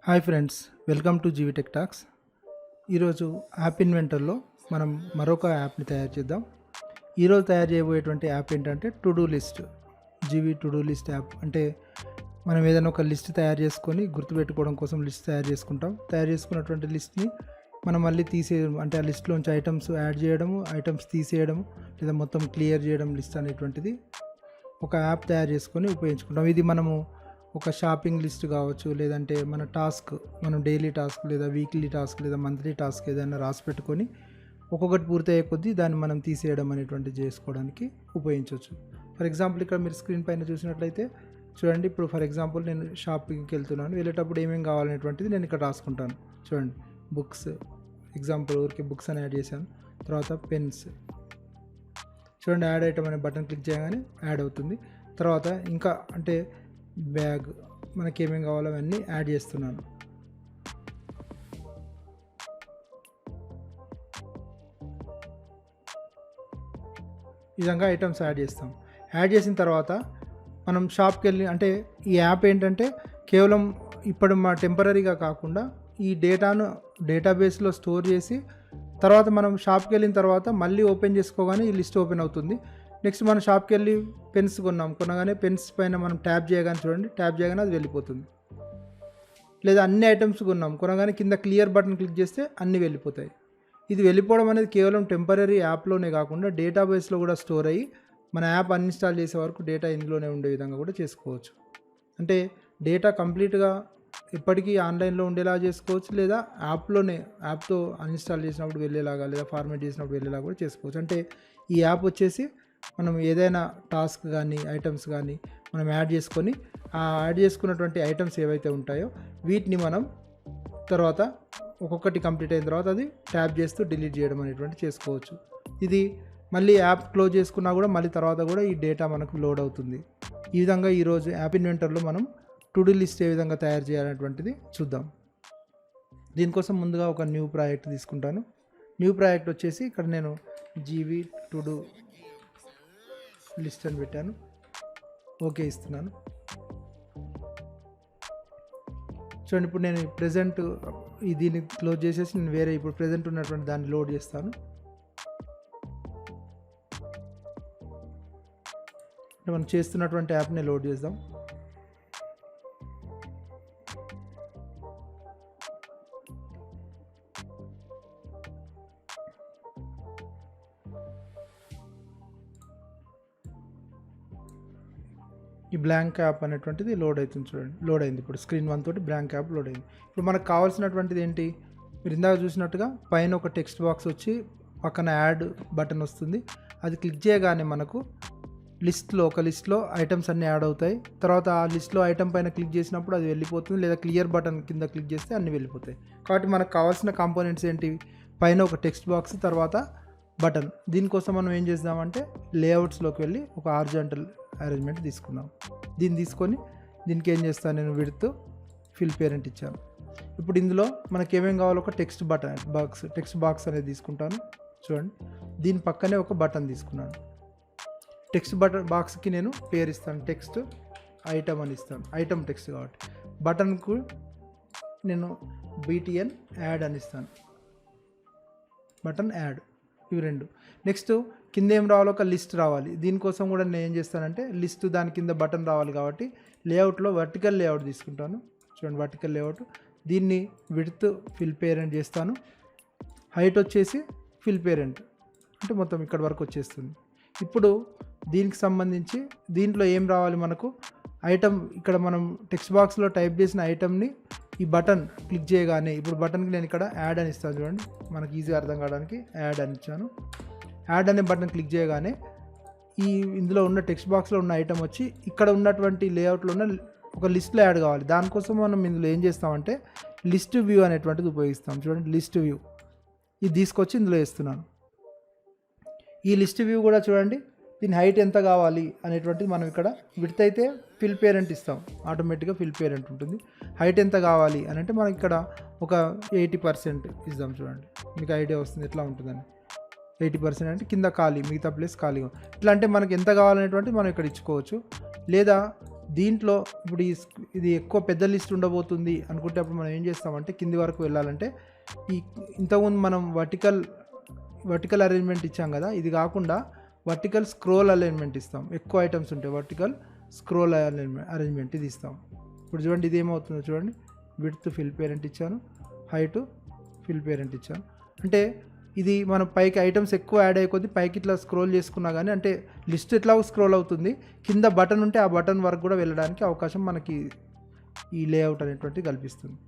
Hi friends, welcome to GV tech talks. ఈరోజు app ఇన్వెంటర్లో మనం మరొక యాప్ని తయారు చేద్దాం. ఈరోజు తయారు చేయబోయేటువంటి యాప్ ఏంటంటే to do list. GV to do list app అంటే మనం ఏదైనా ఒక లిస్ట్ తయారు చేసుకొని గుర్తుపెట్టుకోవడం కోసం లిస్ట్ తయారు చేసుకుంటాం. తయారు చేసుకున్నటువంటి లిస్ట్ని మనం మళ్ళీ తీసేయడం, అంటే ఆ లిస్ట్లోంచి ఐటమ్స్ యాడ్ చేయడము, ఐటమ్స్ తీసేయడము, లేదా మొత్తం క్లియర్ చేయడం లిస్ట్ అనేటువంటిది ఒక యాప్ తయారు చేసుకొని ఉపయోగించుకుంటాం. ఇది మనము ఒక షాపింగ్ లిస్ట్ కావచ్చు, లేదంటే మన టాస్క్, మనం డైలీ టాస్క్ లేదా వీక్లీ టాస్క్ లేదా మంత్లీ టాస్క్ ఏదైనా రాసి పెట్టుకొని ఒక్కొక్కటి పూర్తయ్యే కొద్దీ దాన్ని మనం తీసేయడం అనేటువంటిది చేసుకోవడానికి ఉపయోగించవచ్చు. ఫర్ ఎగ్జాంపుల్ ఇక్కడ మీరు స్క్రీన్ పైన చూసినట్లయితే చూడండి. ఇప్పుడు ఫర్ ఎగ్జాంపుల్ నేను షాపింగ్కి వెళ్తున్నాను, వెళ్ళేటప్పుడు ఏమేమి కావాలనేటువంటిది నేను ఇక్కడ రాసుకుంటాను. చూడండి, బుక్స్, ఎగ్జాంపుల్ ఊరికి బుక్స్ అని యాడ్ చేశాను. తర్వాత పెన్స్, చూడండి యాడ్ ఐటమ్ అనే బటన్ క్లిక్ చేయగానే యాడ్ అవుతుంది. తర్వాత ఇంకా అంటే బ్యాగ్, మనకి ఏమేమి కావాలో అవన్నీ యాడ్ చేస్తున్నాను. ఈ విధంగా ఐటమ్స్ యాడ్ చేస్తాం. యాడ్ చేసిన తర్వాత మనం షాప్కి వెళ్ళి, అంటే ఈ యాప్ ఏంటంటే కేవలం ఇప్పుడు మా టెంపరీగా కాకుండా ఈ డేటాను డేటాబేస్లో స్టోర్ చేసి తర్వాత మనం షాప్కి వెళ్ళిన తర్వాత మళ్ళీ ఓపెన్ చేసుకోగానే ఈ లిస్ట్ ఓపెన్ అవుతుంది. నెక్స్ట్ మనం షాప్కి వెళ్ళి పెన్స్ కొనగానే పెన్స్ పైన మనం ట్యాప్ చేయగానే చూడండి, ట్యాప్ చేయగానే అది వెళ్ళిపోతుంది. లేదా అన్ని ఐటమ్స్ కొనగానే కింద క్లియర్ బటన్ క్లిక్ చేస్తే అన్నీ వెళ్ళిపోతాయి. ఇది వెళ్ళిపోవడం అనేది కేవలం టెంపరీ యాప్లోనే కాకుండా డేటాబేస్లో కూడా స్టోర్ అయ్యి మన యాప్ అన్ఇన్స్టాల్ చేసే వరకు డేటా ఇందులోనే ఉండే విధంగా కూడా చేసుకోవచ్చు. అంటే డేటా కంప్లీట్గా ఎప్పటికీ ఆన్లైన్లో ఉండేలా చేసుకోవచ్చు, లేదా యాప్తో అన్ఇన్స్టాల్ చేసినప్పుడు వెళ్ళేలాగా, లేదా ఫార్మేట్ చేసినప్పుడు వెళ్ళేలాగా కూడా చేసుకోవచ్చు. అంటే ఈ యాప్ వచ్చేసి మనం ఏదైనా టాస్క్ కానీ ఐటమ్స్ కానీ మనం యాడ్ చేసుకొని ఆ యాడ్ చేసుకున్నటువంటి ఐటమ్స్ ఏవైతే ఉంటాయో వీటిని మనం తర్వాత ఒక్కొక్కటి కంప్లీట్ అయిన తర్వాత అది ట్యాప్ చేస్తూ డిలీట్ చేయడం అనేటువంటి చేసుకోవచ్చు. ఇది మళ్ళీ యాప్ క్లోజ్ చేసుకున్నా కూడా మళ్ళీ తర్వాత కూడా ఈ డేటా మనకు లోడ్ అవుతుంది. ఈ విధంగా ఈరోజు యాప్ ఇన్వెంటర్లో మనం టు డూ లిస్ట్ ఏ విధంగా తయారు చేయాలనేటువంటిది చూద్దాం. దీనికోసం ముందుగా ఒక న్యూ ప్రాజెక్ట్ తీసుకుంటాను. న్యూ ప్రాజెక్ట్ వచ్చేసి ఇక్కడ నేను జీవి టు డూ లిస్ట్ అని పెట్టాను. ఓకే ఇస్తున్నాను. చూడండి, ఇప్పుడు నేను ప్రెజెంట్ దీన్ని క్లోజ్ చేసేసి నేను వేరే ఇప్పుడు ప్రెజెంట్ ఉన్నటువంటి దాన్ని లోడ్ చేస్తాను. మనం చేస్తున్నటువంటి యాప్ని లోడ్ చేద్దాం. ఈ బ్లాంక్ యాప్ అనేటువంటిది లోడ్ అవుతుంది. చూడండి, లోడ్ అయింది. ఇప్పుడు స్క్రీన్ 1 తోటి బ్లాంక్ యాప్ లోడ్ అయింది. ఇప్పుడు మనకు కావాల్సినటువంటిది ఏంటి, మీరు ఇందాక చూసినట్టుగా పైన ఒక టెక్స్ట్ బాక్స్ వచ్చి పక్కన యాడ్ బటన్ వస్తుంది. అది క్లిక్ చేయగానే మనకు ఒక లిస్ట్లో ఐటమ్స్ అన్నీ యాడ్ అవుతాయి. తర్వాత ఆ లిస్ట్లో ఐటమ్ పైన క్లిక్ చేసినప్పుడు అది వెళ్ళిపోతుంది, లేదా క్లియర్ బటన్ కింద క్లిక్ చేస్తే అన్నీ వెళ్ళిపోతాయి. కాబట్టి మనకు కావాల్సిన కాంపోనెంట్స్ ఏంటి, పైన ఒక టెక్స్ట్ బాక్స్, తర్వాత బటన్. దీనికోసం మనం ఏం చేద్దామంటే లేఅవుట్స్లోకి వెళ్ళి ఒక హారిజాంటల్ అరేంజ్మెంట్ తీసుకున్నాం. దీన్ని తీసుకొని దీనికి ఏం చేస్తాను, నేను విడ్త్ ఫిల్ పేరెంట్ ఇచ్చాను. ఇప్పుడు ఇందులో మనకి ఏమేమి కావాలో ఒక టెక్స్ట్ బాక్స్ అనేది తీసుకుంటాను. చూడండి, దీని పక్కనే ఒక బటన్ తీసుకున్నాను. టెక్స్ట్ బాక్స్కి నేను పేరు ఇస్తాను, టెక్స్ట్ ఐటమ్ అని ఇస్తాను. ఐటమ్ టెక్స్ట్ కాబట్టి బటన్కు నేను BTN యాడ్ అని ఇస్తాను. బటన్ యాడ్, ఇవి రెండు. నెక్స్ట్ కింద ఏం రావాలో ఒక లిస్ట్ రావాలి. దీనికోసం కూడా నేను ఏం చేస్తానంటే లిస్ట్ దాని కింద బటన్ రావాలి కాబట్టి లేఅవుట్లో వర్టికల్ లేఅవుట్ తీసుకుంటాను. చూడండి, వర్టికల్ లేఅవుట్. దీన్ని విడ్త్ ఫిల్ పేరెంట్ చేస్తాను. హైట్ వచ్చేసి ఫిల్ పేరెంట్, అంటే మొత్తం ఇక్కడ వరకు వచ్చేస్తుంది. ఇప్పుడు దీనికి సంబంధించి దీంట్లో ఏం రావాలి మనకు, ఐటమ్ ఇక్కడ మనం టెక్స్ట్ బాక్స్లో టైప్ చేసిన ఐటమ్ని ఈ బటన్ క్లిక్ చేయగానే, ఇప్పుడు బటన్కి నేను ఇక్కడ యాడ్ అని ఇస్తాను. చూడండి, మనకి ఈజీగా అర్థం కావడానికి యాడ్ అని ఇచ్చాను. యాడ్ అనే బటన్ క్లిక్ చేయగానే ఇందులో ఉన్న టెక్స్ట్ బాక్స్లో ఉన్న ఐటమ్ వచ్చి ఇక్కడ ఉన్నటువంటి లేఅవుట్లో ఉన్న ఒక లిస్ట్లో యాడ్ కావాలి. దానికోసం మనం ఇందులో ఏం చేస్తామంటే లిస్ట్ వ్యూ అనేటువంటిది ఉపయోగిస్తాం. చూడండి, లిస్ట్ వ్యూ ఇది తీసుకొచ్చి ఇందులో వేస్తున్నాను. ఈ లిస్ట్ వ్యూ కూడా చూడండి, దీని హైట్ ఎంత కావాలి అనేటువంటిది మనం ఇక్కడ విడ్త్ అయితే ఫిల్ పేరెంట్ ఇస్తాం, ఆటోమేటిక్గా ఫిల్ పేరెంట్ ఉంటుంది. హైట్ ఎంత కావాలి అని అంటే మనకి ఇక్కడ ఒక 80% ఇద్దాం. చూడండి, మీకు ఐడియా వస్తుంది ఎట్లా ఉంటుందని. 80% అంటే కింద ఖాళీ, మిగతా ప్లేస్ ఖాళీగా. ఇట్లా అంటే మనకి ఎంత కావాలనేటువంటి మనం ఇక్కడ ఇచ్చుకోవచ్చు. లేదా దీంట్లో ఇప్పుడు ఇది ఎక్కువ పెద్ద లిస్ట్ ఉండబోతుంది అనుకుంటే అప్పుడు మనం ఏం చేస్తామంటే కింది వరకు వెళ్ళాలంటే ఇంతకుముందు మనం వర్టికల్ అరేంజ్మెంట్ ఇచ్చాం కదా, ఇది కాకుండా వర్టికల్ స్క్రోల్ అలైన్మెంట్ ఇస్తాం. ఎక్కువ ఐటమ్స్ ఉంటాయి, వర్టికల్ స్క్రోల్ అరేంజ్మెంట్ ఇది ఇస్తాం. ఇప్పుడు చూడండి ఇది ఏమవుతుందో చూడండి, విడ్త్ ఫిల్ పేరెంట్ ఇచ్చాను, హైట్ ఫిల్ పేరెంట్ ఇచ్చాను. అంటే ఇది మనం పైకి ఐటమ్స్ ఎక్కువ యాడ్ అయ్యే కొద్దీ పైకి ఇట్లా స్క్రోల్ చేసుకున్నా కానీ అంటే లిస్ట్ ఎట్లా స్క్రోల్ అవుతుంది, కింద బటన్ ఉంటే ఆ బటన్ వరకు కూడా వెళ్ళడానికి అవకాశం మనకి ఈ లేఅవుట్ అనేటువంటిది కల్పిస్తుంది.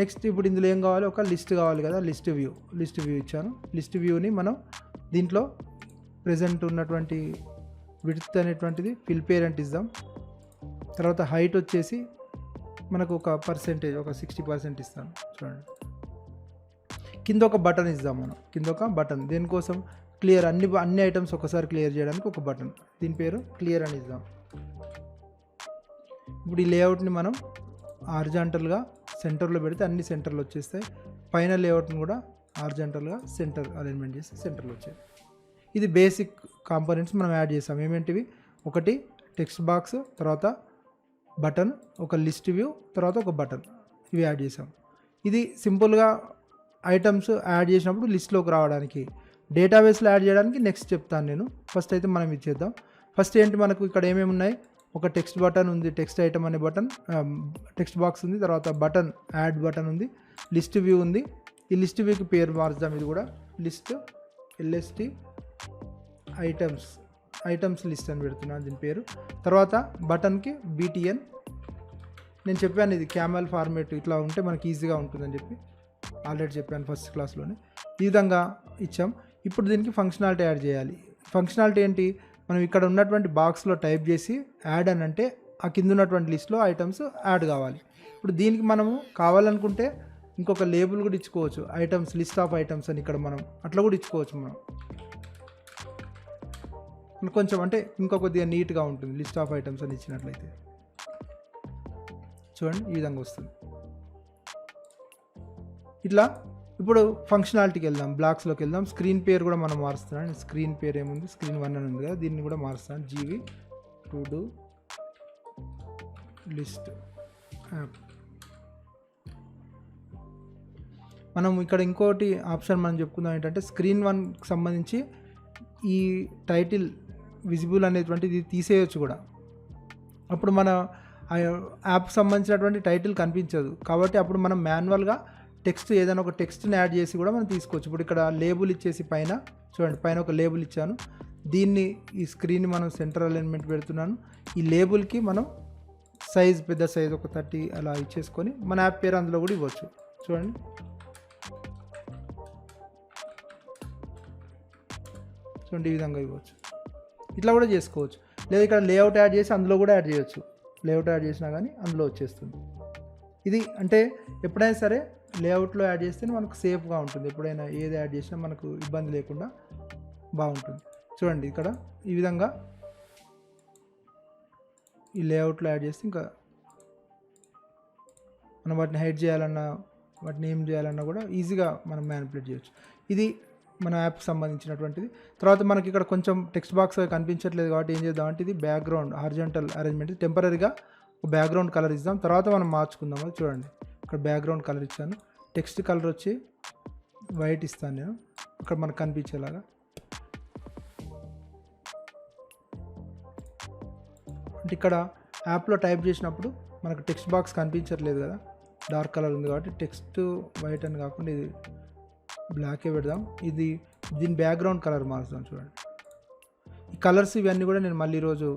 నెక్స్ట్ ఇప్పుడు ఇందులో ఏం కావాలి, ఒక లిస్ట్ కావాలి కదా, లిస్ట్ వ్యూ ఇచ్చాను. లిస్ట్ వ్యూని మనం దీంట్లో ప్రెజెంట్ ఉన్నటువంటి విడ్త్ అనేటువంటిది ఫిల్ పేరెంట్ ఇద్దాం. తర్వాత హైట్ వచ్చేసి మనకు ఒక పర్సెంటేజ్, ఒక 60% ఇస్తాను చూడండి. కింద ఒక బటన్ ఇద్దాం మనం, కింద ఒక బటన్ దేనికోసం, క్లియర్ అన్ని ఐటమ్స్ ఒకసారి క్లియర్ చేయడానికి ఒక బటన్, దీని పేరు క్లియర్ అని ఇద్దాం. ఇప్పుడు ఈ లేఅవుట్ని మనం హారిజాంటల్గా సెంటర్లో పెడితే అన్ని సెంటర్లో వచ్చేస్తాయి. పైన లేఅవుట్ని కూడా హారిజాంటల్గా సెంటర్ అలైన్మెంట్ చేసి సెంటర్లో వచ్చాయి. ఇది బేసిక్ కాంపోనెంట్స్ మనం యాడ్ చేసాం. ఏమేంటివి, ఒకటి టెక్స్ట్ బాక్స్, తర్వాత బటన్, ఒక లిస్ట్ వ్యూ, తర్వాత ఒక బటన్, ఇవి యాడ్ చేసాం. ఇది సింపుల్గా ఐటమ్స్ యాడ్ చేసినప్పుడు లిస్ట్లోకి రావడానికి. డేటాబేస్లో యాడ్ చేయడానికి నెక్స్ట్ చెప్తాను నేను. ఫస్ట్ అయితే మనం ఇది చేద్దాం. ఫస్ట్ ఏంటి, మనకు ఇక్కడ ఏమేమి ఉన్నాయి, ఒక టెక్స్ట్ బటన్ ఉంది, టెక్స్ట్ ఐటమ్ అనే బటన్, టెక్స్ట్ బాక్స్ ఉంది, తర్వాత బటన్ యాడ్ బటన్ ఉంది, లిస్ట్ వ్యూ ఉంది. ఈ లిస్ట్ వ్యూకి పేరు మార్చుదాం, ఇది కూడా లిస్ట్ LST ఐటమ్స్ లిస్ట్ అని పెడుతున్నాను దీని పేరు. తర్వాత బటన్కి BTN, నేను చెప్పాను ఇది క్యామెల్ ఫార్మేట్ ఇట్లా ఉంటే మనకి ఈజీగా ఉంటుందని చెప్పి ఆల్రెడీ చెప్పాను ఫస్ట్ క్లాస్లోనే. ఈ విధంగా ఇచ్చాం. ఇప్పుడు దీనికి ఫంక్షనాలిటీ యాడ్ చేయాలి. ఫంక్షనాలిటీ ఏంటి, మనం ఇక్కడ ఉన్నటువంటి బాక్స్లో టైప్ చేసి యాడ్ అని అంటే ఆ కింద ఉన్నటువంటి లిస్ట్లో ఐటమ్స్ యాడ్ కావాలి. ఇప్పుడు దీనికి మనము కావాలనుకుంటే ఇంకొక లేబుల్ కూడా ఇచ్చుకోవచ్చు, ఐటమ్స్ లిస్ట్ ఆఫ్ ఐటమ్స్ అని ఇక్కడ మనం అట్లా కూడా ఇచ్చుకోవచ్చు. మనం కొంచెం అంటే ఇంకా కొద్దిగా నీట్గా ఉంటుంది లిస్ట్ ఆఫ్ ఐటమ్స్ అని ఇచ్చినట్లయితే. చూడండి ఈ విధంగా వస్తుంది. ఇట్లా ఇప్పుడు ఫంక్షనాలిటీకి వెళ్దాం, బ్లాక్స్లోకి వెళ్దాం. స్క్రీన్ పేరు కూడా మనం మారుస్తున్నాం. స్క్రీన్ పేరు ఏముంది, స్క్రీన్ 1 అని ఉంది కదా, దీన్ని కూడా మారుస్తాను. GV to do list app. మనం ఇక్కడ ఇంకోటి ఆప్షన్ మనం చెప్పుకుందాం ఏంటంటే, స్క్రీన్ 1కి సంబంధించి ఈ టైటిల్ విజిబుల్ అనేటువంటిది తీసేయచ్చు కూడా. అప్పుడు మన యాప్ సంబంధించినటువంటి టైటిల్ కనిపించదు కాబట్టి అప్పుడు మనం మాన్యువల్గా టెక్స్ట్ ఏదైనా ఒక టెక్స్ట్ని యాడ్ చేసి కూడా మనం తీసుకోవచ్చు. ఇప్పుడు ఇక్కడ లేబుల్ ఇచ్చేసి పైన చూడండి, పైన ఒక లేబుల్ ఇచ్చాను. దీన్ని ఈ స్క్రీన్ మనం సెంటర్ అలైన్మెంట్ పెడుతున్నాను. ఈ లేబుల్కి మనం సైజ్, పెద్ద సైజ్ ఒక 30 అలా ఇచ్చేసుకొని మన యాప్ పేరు అందులో కూడా ఇవ్వచ్చు. చూడండి ఈ విధంగా ఇవ్వచ్చు. ఇట్లా కూడా చేసుకోవచ్చు. లేదా ఇక్కడ లేఅవుట్ యాడ్ చేసి అందులో కూడా యాడ్ చేయొచ్చు. లేఅవుట్ యాడ్ చేసినా కానీ అందులో వచ్చేస్తుంది. ఇది అంటే ఎప్పుడైనా సరే లేఅవుట్లో యాడ్ చేస్తే మనకు సేఫ్గా ఉంటుంది. ఎప్పుడైనా ఏది యాడ్ చేసినా మనకు ఇబ్బంది లేకుండా బాగుంటుంది. చూడండి ఇక్కడ ఈ విధంగా ఈ లేఅవుట్లో యాడ్ చేస్తే ఇంకా మనం వాటిని హైడ్ చేయాలన్నా, వాటిని ఏం చేయాలన్నా కూడా ఈజీగా మనం మ్యానిపులేట్ చేయొచ్చు. ఇది మన యాప్కి సంబంధించినటువంటిది. తర్వాత మనకి ఇక్కడ కొంచెం టెక్స్ట్ బాక్స్ కనిపించట్లేదు కాబట్టి ఏం చేద్దాం అంటే, ఇది బ్యాక్గ్రౌండ్ హారిజాంటల్ అరేంజ్మెంట్, టెంపరీగా ఒక బ్యాక్గ్రౌండ్ కలర్ ఇద్దాం. తర్వాత మనం మార్చుకుందాం. అది చూడండి ఇక్కడ బ్యాక్గ్రౌండ్ కలర్ ఇచ్చాను. టెక్స్ట్ కలర్ వచ్చి వైట్ ఇస్తాను నేను, ఇక్కడ మనకు కనిపించేలాగా. అంటే ఇక్కడ యాప్లో టైప్ చేసినప్పుడు మనకు టెక్స్ట్ బాక్స్ కనిపించట్లేదు కదా, డార్క్ కలర్ ఉంది కాబట్టి టెక్స్ట్ వైట్ అని కాకుండా ఇది బ్లాకే పెడదాం. దీని బ్యాక్గ్రౌండ్ కలర్ మారుస్తాం. చూడండి ఈ కలర్స్ ఇవన్నీ కూడా నేను మళ్ళీ ఈరోజు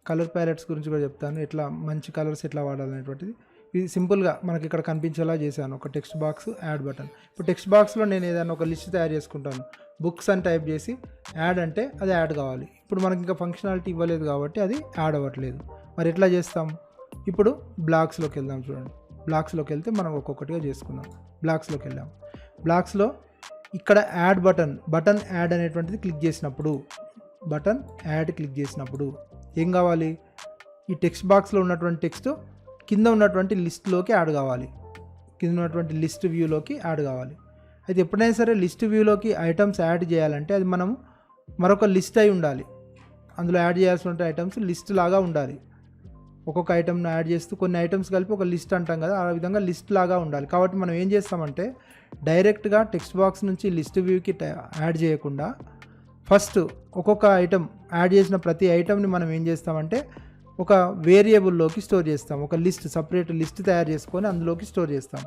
కలర్ ప్యాలెట్స్ గురించి కూడా చెప్తాను, ఎట్లా మంచి కలర్స్ ఎట్లా వాడాలనేటువంటిది. ఇది సింపుల్గా మనకి ఇక్కడ కనిపించేలా చేశాను. ఒక టెక్స్ట్ బాక్స్, యాడ్ బటన్. ఇప్పుడు టెక్స్ట్ బాక్స్లో నేను ఏదైనా ఒక లిస్ట్ తయారు చేసుకుంటాను. బుక్స్ అని టైప్ చేసి యాడ్ అంటే అది యాడ్ కావాలి. ఇప్పుడు మనకి ఇంకా ఫంక్షనాలిటీ ఇవ్వలేదు కాబట్టి అది యాడ్ అవ్వట్లేదు. మరి ఎట్లా చేస్తాం, ఇప్పుడు బ్లాక్స్లోకి వెళ్దాం. చూడండి బ్లాక్స్లోకి వెళ్తే మనం ఒక్కొక్కటిగా చేసుకుందాం. బ్లాక్స్లోకి వెళ్ళాం. బ్లాక్స్లో ఇక్కడ యాడ్ బటన్ యాడ్ అనేటువంటిది క్లిక్ చేసినప్పుడు, బటన్ యాడ్ క్లిక్ చేసినప్పుడు ఏం కావాలి, ఈ టెక్స్ట్ బాక్స్లో ఉన్నటువంటి టెక్స్ట్ కింద ఉన్నటువంటి లిస్ట్లోకి యాడ్ కావాలి, కింద ఉన్నటువంటి లిస్ట్ వ్యూలోకి యాడ్ కావాలి. అయితే ఎప్పుడైనా సరే లిస్ట్ వ్యూలోకి ఐటమ్స్ యాడ్ చేయాలంటే అది మనం మరొక లిస్ట్ అయి ఉండాలి. అందులో యాడ్ చేయాల్సిన ఐటమ్స్ లిస్ట్ లాగా ఉండాలి. ఒక్కొక్క ఐటమ్ను యాడ్ చేస్తూ కొన్ని ఐటమ్స్ కలిపి ఒక లిస్ట్ అంటాం కదా, ఆ విధంగా లిస్ట్ లాగా ఉండాలి. కాబట్టి మనం ఏం చేస్తామంటే డైరెక్ట్గా టెక్స్ట్ బాక్స్ నుంచి లిస్ట్ వ్యూకి యాడ్ చేయకుండా ఫస్ట్ ఒక్కొక్క ఐటమ్ యాడ్ చేసిన ప్రతి ఐటమ్ని మనం ఏం చేస్తామంటే ఒక వేరియబుల్లోకి స్టోర్ చేస్తాం. ఒక లిస్ట్ సపరేట్ లిస్ట్ తయారు చేసుకొని అందులోకి స్టోర్ చేస్తాం.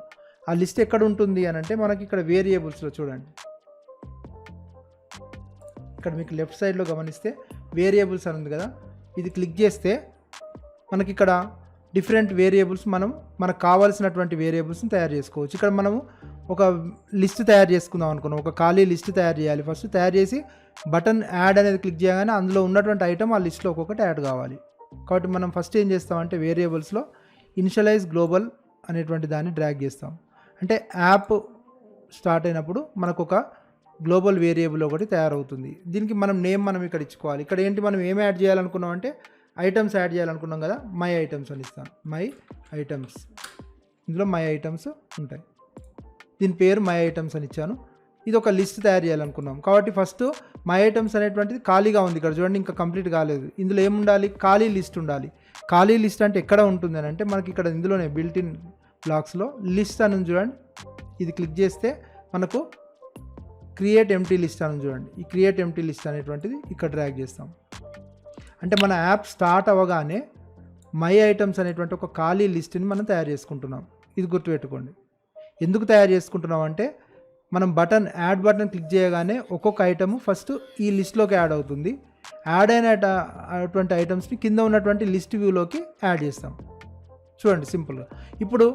ఆ లిస్ట్ ఎక్కడ ఉంటుంది అని అంటే మనకి ఇక్కడ వేరియబుల్స్లో చూడండి, ఇక్కడ మీకు లెఫ్ట్ సైడ్లో గమనిస్తే వేరియబుల్స్ అని ఉంది కదా, ఇది క్లిక్ చేస్తే మనకి ఇక్కడ డిఫరెంట్ వేరియబుల్స్ మనకు కావాల్సినటువంటి వేరియబుల్స్ని తయారు చేసుకోవచ్చు. ఇక్కడ మనము ఒక లిస్ట్ తయారు చేసుకుందాం అనుకున్నాం, ఒక ఖాళీ లిస్ట్ తయారు చేయాలి. ఫస్ట్ తయారు చేసి బటన్ యాడ్ అనేది క్లిక్ చేయగానే అందులో ఉన్నటువంటి ఐటమ్ ఆ లిస్ట్లో ఒక్కొక్కటి యాడ్ కావాలి. కాబట్టి మనం ఫస్ట్ ఏం చేస్తామంటే వేరియబుల్స్లో ఇనిషియలైజ్ గ్లోబల్ అనేటువంటి దాన్ని డ్రాగ్ చేస్తాం. అంటే యాప్ స్టార్ట్ అయినప్పుడు మనకు ఒక గ్లోబల్ వేరియబుల్ ఒకటి తయారవుతుంది. దీనికి మనం ఇక్కడ ఇచ్చుకోవాలి. ఇక్కడ ఏంటి మనం ఏం యాడ్ చేయాలనుకున్నాం అంటే ఐటమ్స్ యాడ్ చేయాలనుకున్నాం కదా, మై ఐటమ్స్ అని ఇస్తాను. మై ఐటమ్స్, ఇందులో మై ఐటమ్స్ ఉంటాయి. దీని పేరు మై ఐటమ్స్ అని ఇచ్చాను. ఇది ఒక లిస్ట్ తయారు చేయాలనుకున్నాం కాబట్టి ఫస్ట్ మై ఐటమ్స్ అనేటువంటిది ఖాళీగా ఉంది. ఇక్కడ చూడండి, ఇంకా కంప్లీట్ కాలేదు. ఇందులో ఏముండాలి, ఖాళీ లిస్ట్ ఉండాలి. ఖాళీ లిస్ట్ అంటే ఎక్కడ ఉంటుంది అని అంటే మనకి ఇక్కడ ఇందులోనే బిల్ట్ ఇన్ బ్లాక్స్లో లిస్ట్ అని చూడండి, ఇది క్లిక్ చేస్తే మనకు క్రియేట్ ఎంటీ లిస్ట్ అని చూడండి. ఈ క్రియేట్ ఎంటీ లిస్ట్ అనేటువంటిది ఇక్కడ డ్రాగ్ చేస్తాం. అంటే మన యాప్ స్టార్ట్ అవ్వగానే మై ఐటమ్స్ అనేటువంటి ఒక ఖాళీ లిస్ట్ని మనం తయారు చేసుకుంటున్నాం. ఇది గుర్తుపెట్టుకోండి. ఎందుకు తయారు చేసుకుంటున్నాం అంటే మనం యాడ్ బటన్ క్లిక్ చేయగానే ఒక్కొక్క ఐటమ్ ఫస్ట్ ఈ లిస్ట్లోకి యాడ్ అవుతుంది. యాడ్ అయిన అటువంటి ఐటమ్స్ని కింద ఉన్నటువంటి లిస్ట్ వ్యూలోకి యాడ్ చేస్తాం. చూడండి సింపుల్గా. ఇప్పుడు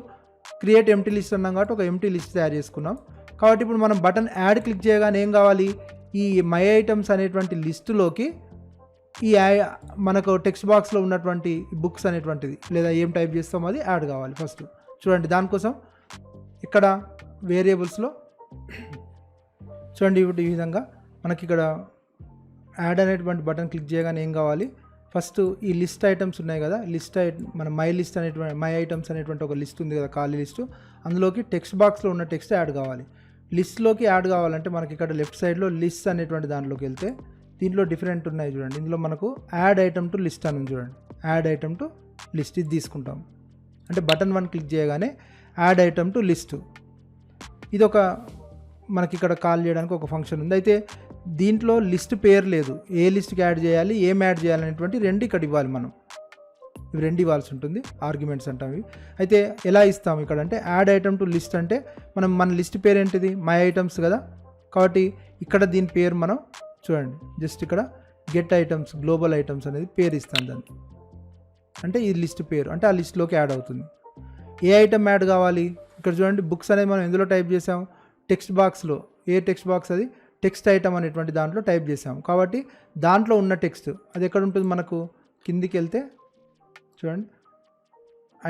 క్రియేట్ ఎంటీ లిస్ట్ అన్నాం కాబట్టి ఒక ఎంటీ లిస్ట్ తయారు చేసుకున్నాం. కాబట్టి ఇప్పుడు మనం బటన్ యాడ్ క్లిక్ చేయగానే ఏం కావాలి, ఈ మై ఐటమ్స్ అనేటువంటి లిస్టులోకి ఈ మనకు టెక్స్ట్ బాక్స్లో ఉన్నటువంటి బుక్స్ అనేటువంటిది లేదా ఏం టైప్ చేస్తామో అది యాడ్ కావాలి ఫస్ట్. చూడండి, దానికోసం ఇక్కడ వేరియబుల్స్లో చూడండి, ఇప్పుడు ఈ విధంగా మనకి ఇక్కడ యాడ్ అనేటువంటి బటన్ క్లిక్ చేయగానే ఏం కావాలి, ఫస్ట్ ఈ లిస్ట్ ఐటమ్స్ ఉన్నాయి కదా, మన మై ఐటమ్స్ అనేటువంటి ఒక లిస్ట్ ఉంది కదా, ఖాళీ లిస్టు, అందులోకి టెక్స్ట్ బాక్స్లో ఉన్న టెక్స్ట్ యాడ్ కావాలి. లిస్ట్లోకి యాడ్ కావాలంటే మనకి ఇక్కడ లెఫ్ట్ సైడ్లో లిస్ట్ అనేటువంటి దాంట్లోకి వెళ్తే దీంట్లో డిఫరెంట్ ఉన్నాయి చూడండి. ఇందులో మనకు యాడ్ ఐటమ్ టు లిస్ట్ అని చూడండి, యాడ్ ఐటమ్ టు లిస్ట్ ఇది తీసుకుంటాం. అంటే బటన్ 1 క్లిక్ చేయగానే యాడ్ ఐటమ్ టు లిస్ట్, ఇది ఒక మనకి ఇక్కడ కాల్ చేయడానికి ఒక ఫంక్షన్ ఉంది. అయితే దీంట్లో లిస్ట్ పేరు లేదు, ఏ లిస్ట్కి యాడ్ చేయాలి, ఏం యాడ్ చేయాలనేటువంటి రెండు ఇక్కడ ఇవ్వాలి. ఇవి రెండు ఇవ్వాల్సి ఉంటుంది, ఆర్గ్యుమెంట్స్ అంటాం ఇవి. అయితే ఎలా ఇస్తాం ఇక్కడ అంటే యాడ్ ఐటమ్ టు లిస్ట్ అంటే మన లిస్ట్ పేరు ఏంటిది, మై ఐటమ్స్ కదా, కాబట్టి ఇక్కడ దీని పేరు మనం చూడండి జస్ట్ ఇక్కడ గెట్ ఐటమ్స్ గ్లోబల్ ఐటమ్స్ అనేది పేరు ఇస్తాను దాన్ని. అంటే ఈ లిస్ట్ పేరు అంటే ఆ లిస్ట్లోకి యాడ్ అవుతుంది. ఏ ఐటమ్ యాడ్ కావాలి, ఇక్కడ చూడండి బుక్స్ అనేది మనం ఎందులో టైప్ చేసాం, టెక్స్ట్ బాక్స్లో. ఏ టెక్స్ట్ బాక్స్ అది, టెక్స్ట్ ఐటమ్ అనేటువంటి దాంట్లో టైప్ చేసాం. కాబట్టి దాంట్లో ఉన్న టెక్స్ట్ అది ఎక్కడ ఉంటుంది, మనకు కిందికి వెళ్తే చూడండి